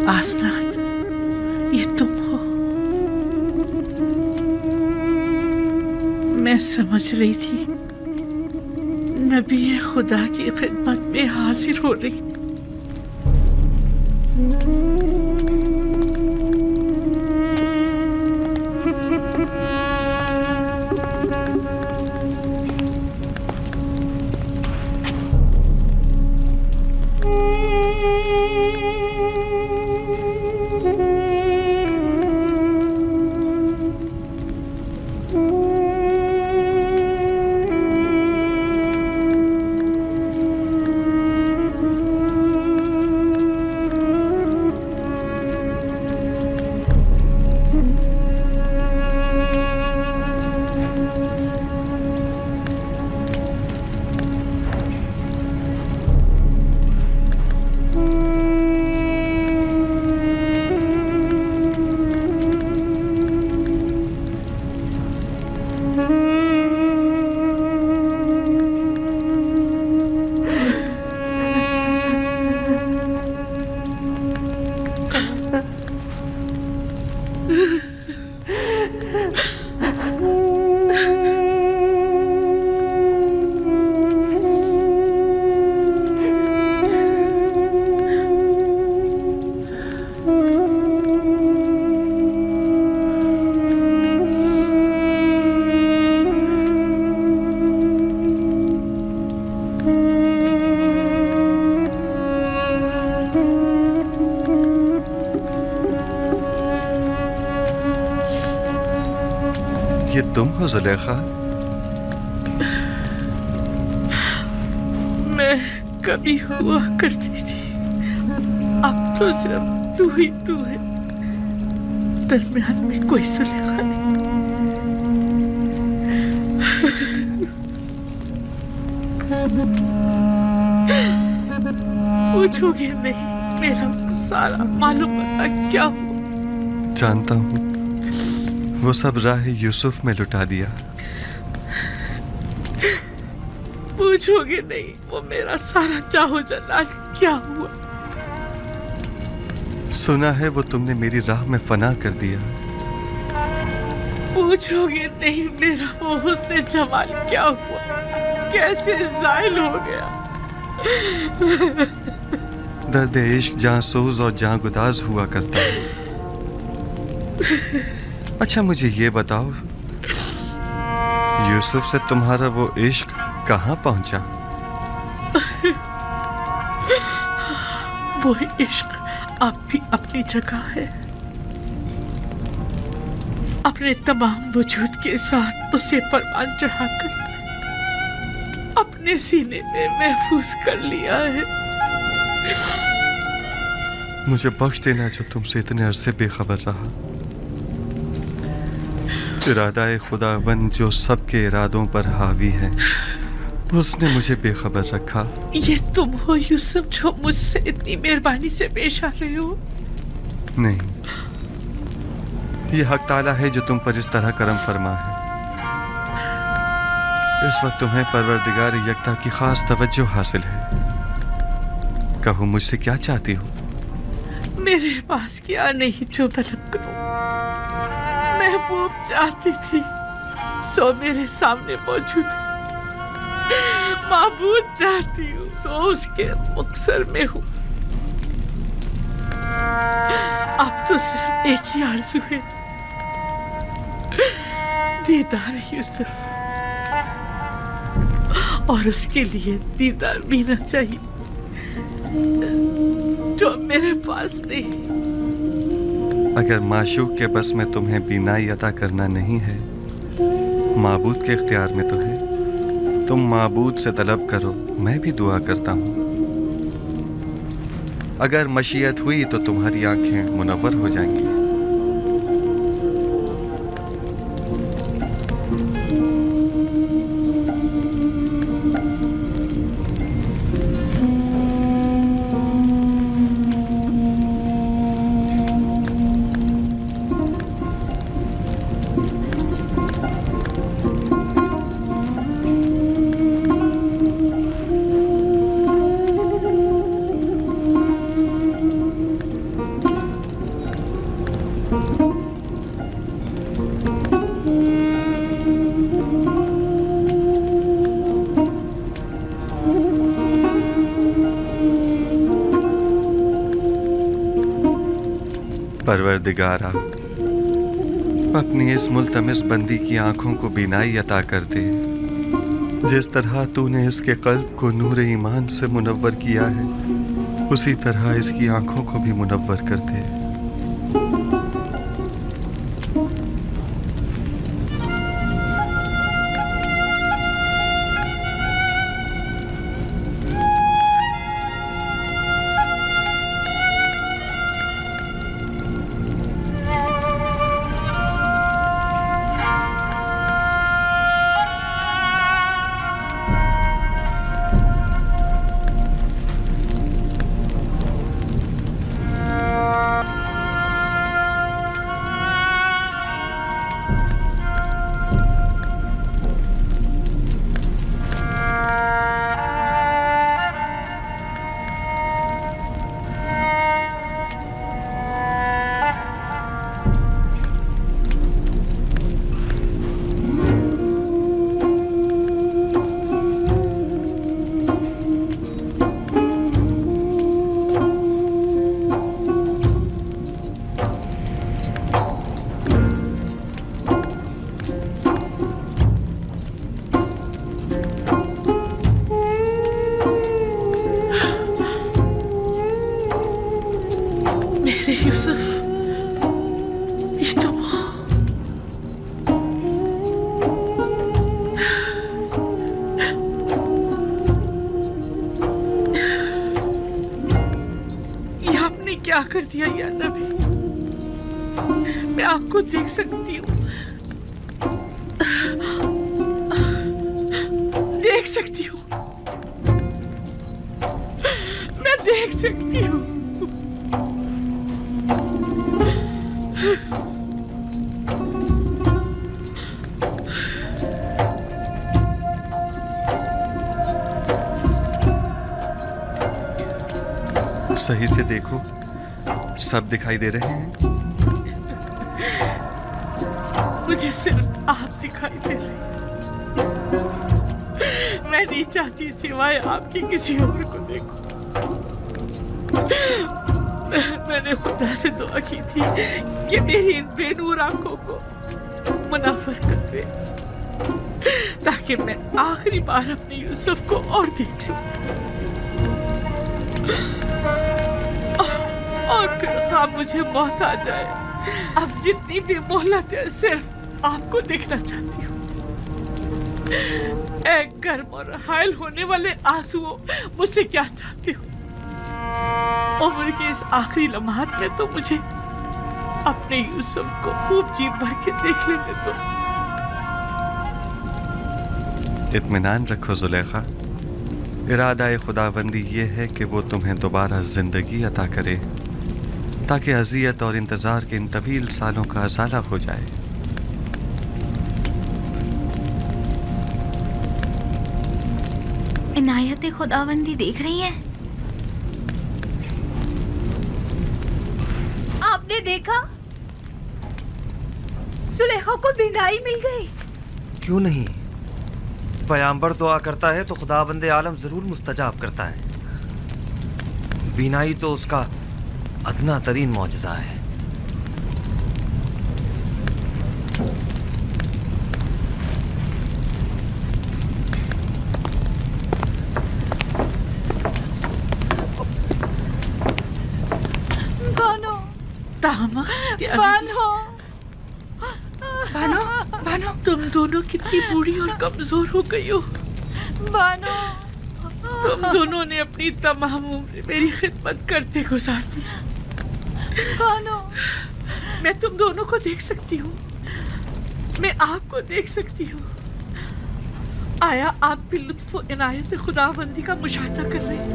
आसनात, ये तुम हो। मैं समझ रही थी नबी खुदा की खिदमत में हाजिर हो रही। ये तुम हो जुलेखा? मैं कभी हुआ करती थी, अब तो सिर्फ तू ही तू है, दरमियान में कोई जुलेखा नहीं। पूछोगे नहीं मेरा सारा मालूम पता क्या हुआ? जानता हूँ, वो सब राह यूसुफ में लुटा दिया। पूछोगे नहीं वो मेरा सारा चाहो जलाल क्या हुआ? सुना है वो तुमने मेरी राह में फना कर दिया। पूछोगे नहीं मेरा वो हुस्न जमाल क्या हुआ, कैसे जायल हो गया? दर्द इश्क जासूस और जां गुदाज हुआ करता है। अच्छा मुझे ये बताओ, यूसुफ से तुम्हारा वो इश्क कहाँ पहुंचा? वो इश्क अब भी अपनी जगह है, अपने तमाम वजूद के साथ उसे परवान चढ़ाकर अपने सीने में महफूज कर लिया है। मुझे बख्श देना जो तुमसे इतने अरसे बेखबर रहा। इरादा खुदावन जो सबके इरादों पर हावी है, उसने मुझे बेखबर रखा। ये तुम हो यूसुफ जो मुझसे इतनी मेहरबानी से पेश आ रहे हो? नहीं, ये हक ताला है जो तुम पर इस तरह करम फरमा है। इस वक्त तुम्हें परवरदिगार यकता की खास तवज्जो हासिल है। कहो मुझसे क्या चाहती हो? मेरे पास क्या नहीं जो तलब करूं। महबूब चाहती थी सो मेरे सामने मौजूद है, माबूद चाहती हूँ सो उसके मुक्सर में हूँ। अब तो सिर्फ एक ही आरज़ू है, दीदार यूसुफ, और उसके लिए दीदार मिलना चाहिए जो मेरे पास नहीं। अगर माशूक के बस में तुम्हें बीनाई अता करना नहीं है, माबूद के इख्तियार में तो है। तुम माबूद से तलब करो, मैं भी दुआ करता हूँ। अगर मशीयत हुई तो तुम्हारी आंखें मुनव्वर हो जाएंगी। परवरदिगारा, अपनी इस मुल्तमिस बंदी की आंखों को बीनाई अता कर दे। जिस तरह तूने इसके कल्ब को नूर ईमान से मुनव्वर किया है, उसी तरह इसकी आंखों को भी मुनव्वर कर दे। क्या कर दिया या नबी, मैं आपको देख सकती हूँ, देख सकती हूँ, मैं देख सकती हूँ। सही से देखो, सब दिखाई दे रहे हैं। मुझे सिर्फ आप दिखाई दे रहे हैं। मैं नहीं चाहती सिवाय आपके किसी और को देखूं। मैंने खुदा से दुआ की थी कि मेरी इन बेनूर आंखों को मुनाफर कर दे, ताकि मैं आखिरी बार अपने यूसुफ को और देख लूं। और फिर हाँ, मुझे मौत आ जाए, अब जितनी भी मोहलत है सिर्फ आपको देखना चाहती हूँ। एक गर्म और हायल होने वाले आंसुओं मुझसे क्या चाहते हो? उम्र के इस आखिरी लम्हात में तो मुझे अपने यूसुफ को खूब जी भर के देख लेने दो। इत्मीनान रखो जुलेखा, इरादा खुदाबंदी ये है कि वो तुम्हें दोबारा जिंदगी अता करे, ताकि अज़ियत और इंतज़ार के इन तवील सालों का अज़ाला हो जाए। इनायत खुदाबंदी देख रही है। आपने देखा, सुलेखा को बिनाई मिल गई। क्यों नहीं? पैगंबर दुआ करता है तो खुदाबंदे आलम जरूर मुस्तजाब करता है। बीनाई तो उसका अदना तरीन मौजज़ा है। बानो, बानो, बानो, बानो, तुम दोनों कितनी बूढ़ी और कमजोर हो गई हो। बानो, तुम दोनों ने अपनी तमाम उम्र मेरी खिदमत करते गुजार दी। बानो, मैं तुम दोनों को देख सकती हूँ, मैं आपको देख सकती हूँ। आया आप भी लुत्फ़ और इनायत खुदाबंदी का मुशाहिदा कर रहे हैं।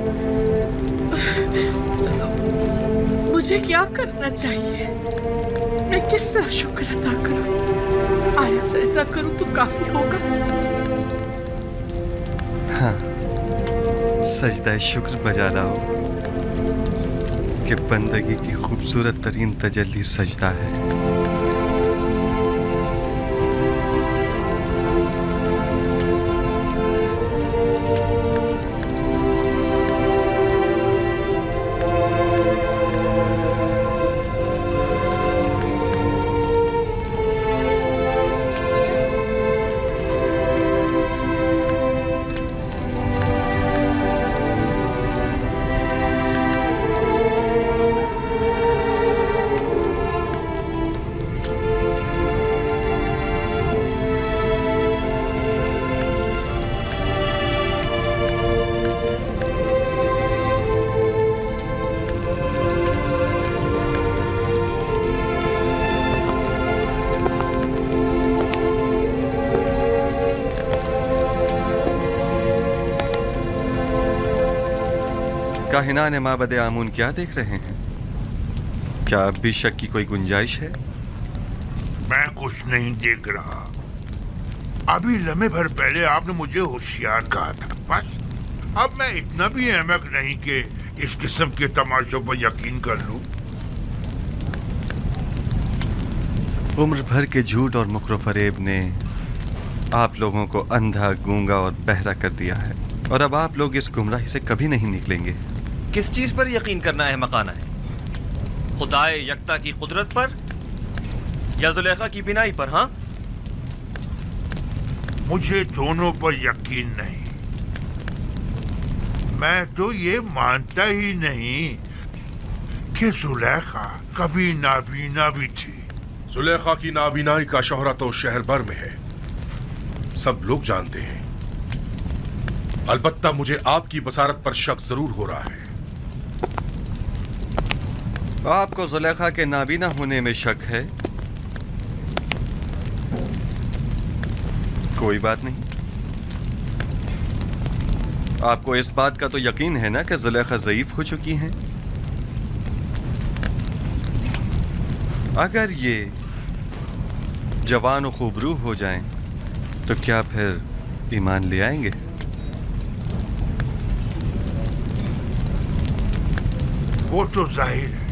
मुझे क्या करना चाहिए? मैं किस तरह शुक्र अदा करूं? आया सजदा करूं तो काफी होगा? हाँ, सजदा शुक्र बजा लाओ कि बंदगी की खूबसूरत तरीन तजल्ली सजदा है। काहिनान माबद आमून क्या देख रहे हैं? क्या अब भी शक की कोई गुंजाइश है? मैं कुछ नहीं देख रहा। अभी लम्हे भर पहले आपने मुझे होशियार कहा था। बस अब मैं इतना भी अहमक नहीं कि इस किस्म के तमाशों पर यकीन कर लूं। उम्र भर के झूठ और मुकरो फरेब ने आप लोगों को अंधा, गूंगा और बहरा कर दिया है, और अब आप लोग इस गुमराही से कभी नहीं निकलेंगे। किस चीज पर यकीन करना है मकाना है? खुदाए यकता की कुदरत पर या जुलेखा की बिनाई पर? हाँ, मुझे दोनों पर यकीन नहीं। मैं तो ये मानता ही नहीं कि जुलेखा कभी नाबीना भी थी। जुलेखा की नाबीनाई का शोहरा तो शहर भर में है, सब लोग जानते हैं। अलबत्ता मुझे आपकी बसारत पर शक जरूर हो रहा है। आपको जुलेखा के नाबीना होने में शक है? कोई बात नहीं। आपको इस बात का तो यकीन है ना कि जुलेखा ज़ईफ हो चुकी हैं? अगर ये जवान और खूबरू हो जाएं, तो क्या फिर ईमान ले आएंगे? वो तो जाहिर है।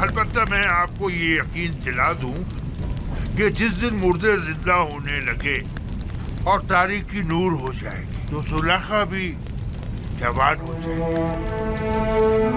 अलबत्ता मैं आपको ये यकीन दिला दूं कि जिस दिन मुर्दे जिंदा होने लगे और तारीकी नूर हो जाएगी, तो जुलेखा भी जवान हो जाएगी।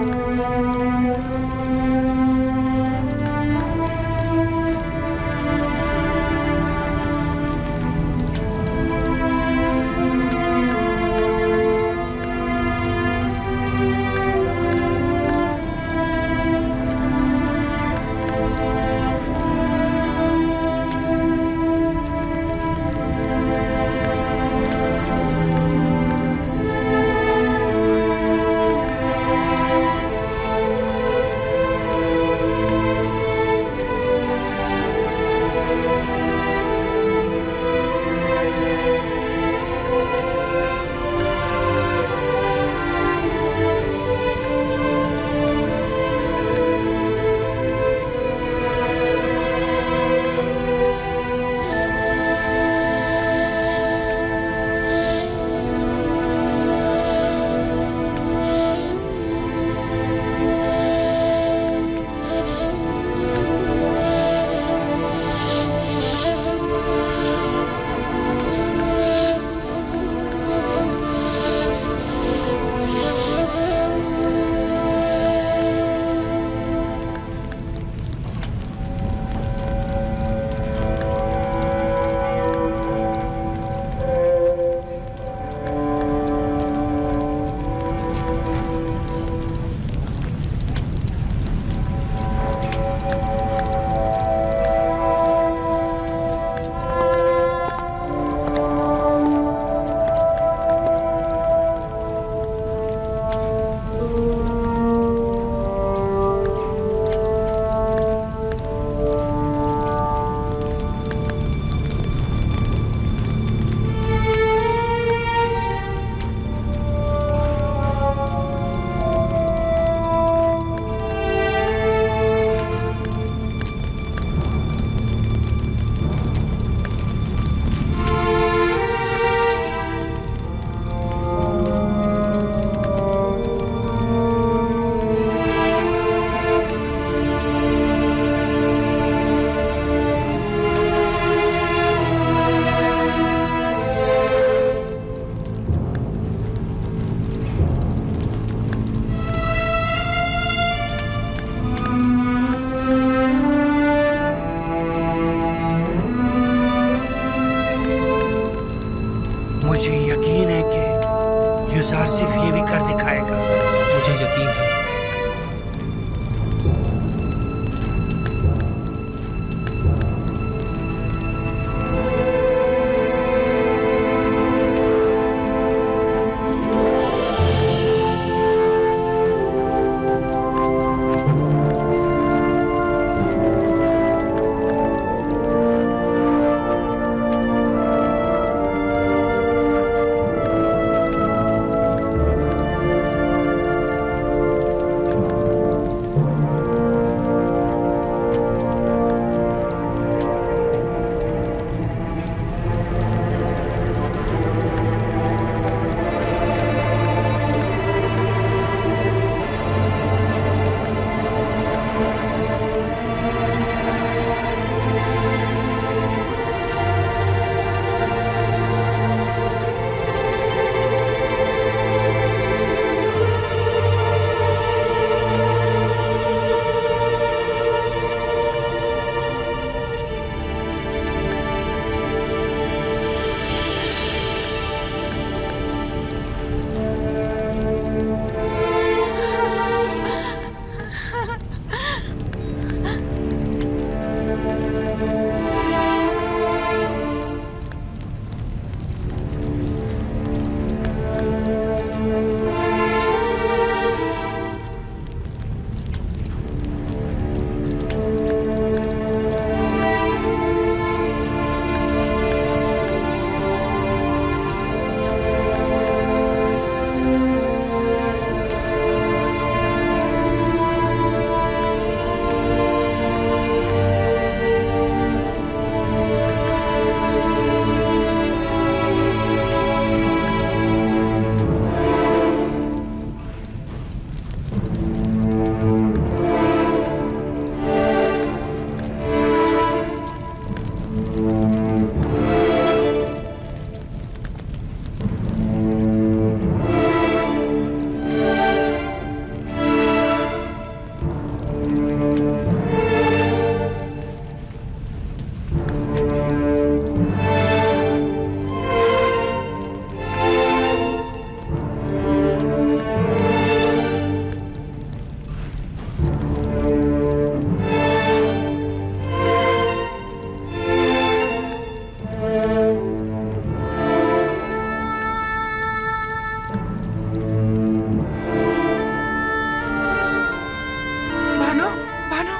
भानु भानु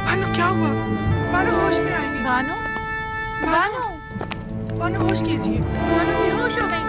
भानु क्या हुआ? भानु होश में आएगी। भानु भानु भानु होश कीजिए। भानु बेहोश हो गई।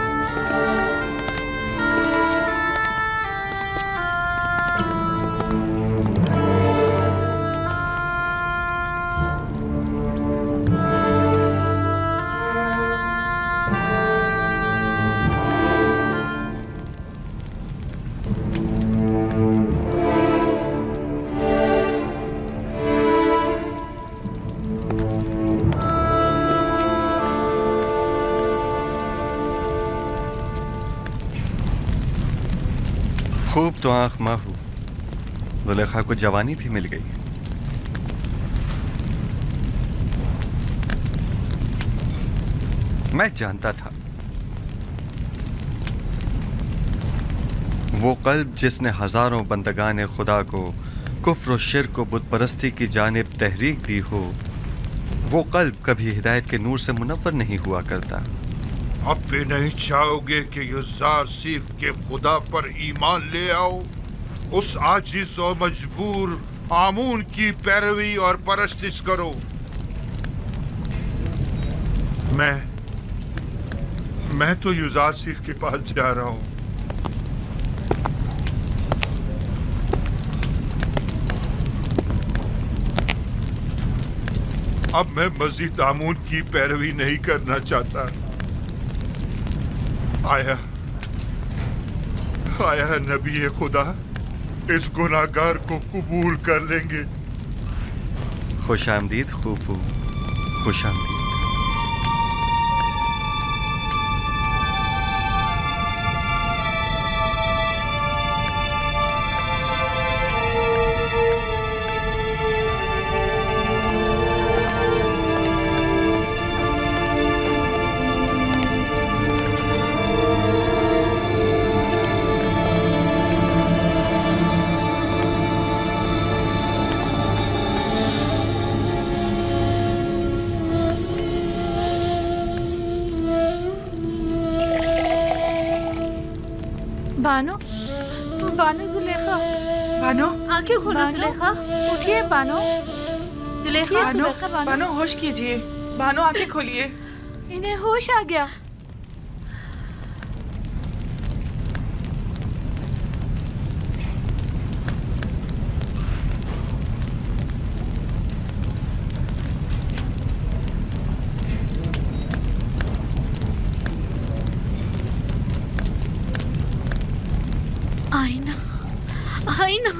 खूब तो आंख माहू, जुलेखा को जवानी भी मिल गई। मैं जानता था वो कल्ब जिसने हजारों बंदगाने खुदा को कुफ्र और शिर्क को बुत परस्ती की जानिब तहरीक दी हो, वो कल्ब कभी हिदायत के नूर से मुनव्वर नहीं हुआ करता। अब भी नहीं चाहोगे कि युज़ार सीफ के खुदा पर ईमान ले आओ, उस आजिज और मजबूर आमून की पैरवी और परस्तिश करो। मैं तो युज़ार सीफ के पास जा रहा हूं। अब मैं मजीद आमून की पैरवी नहीं करना चाहता। आया नबी खुदा इस गुनाहगार को कबूल कर लेंगे। खुश आमदीद खूफू, खुश आमदीद। बानो बानो जुलेखा, बानो आंखें खोलो जुलेखा, उठिए बानो, जुलेखा जुलेखा बानो, बानो होश कीजिए। बानो आंखें खोलिए। इन्हें होश आ गया। आईना आईना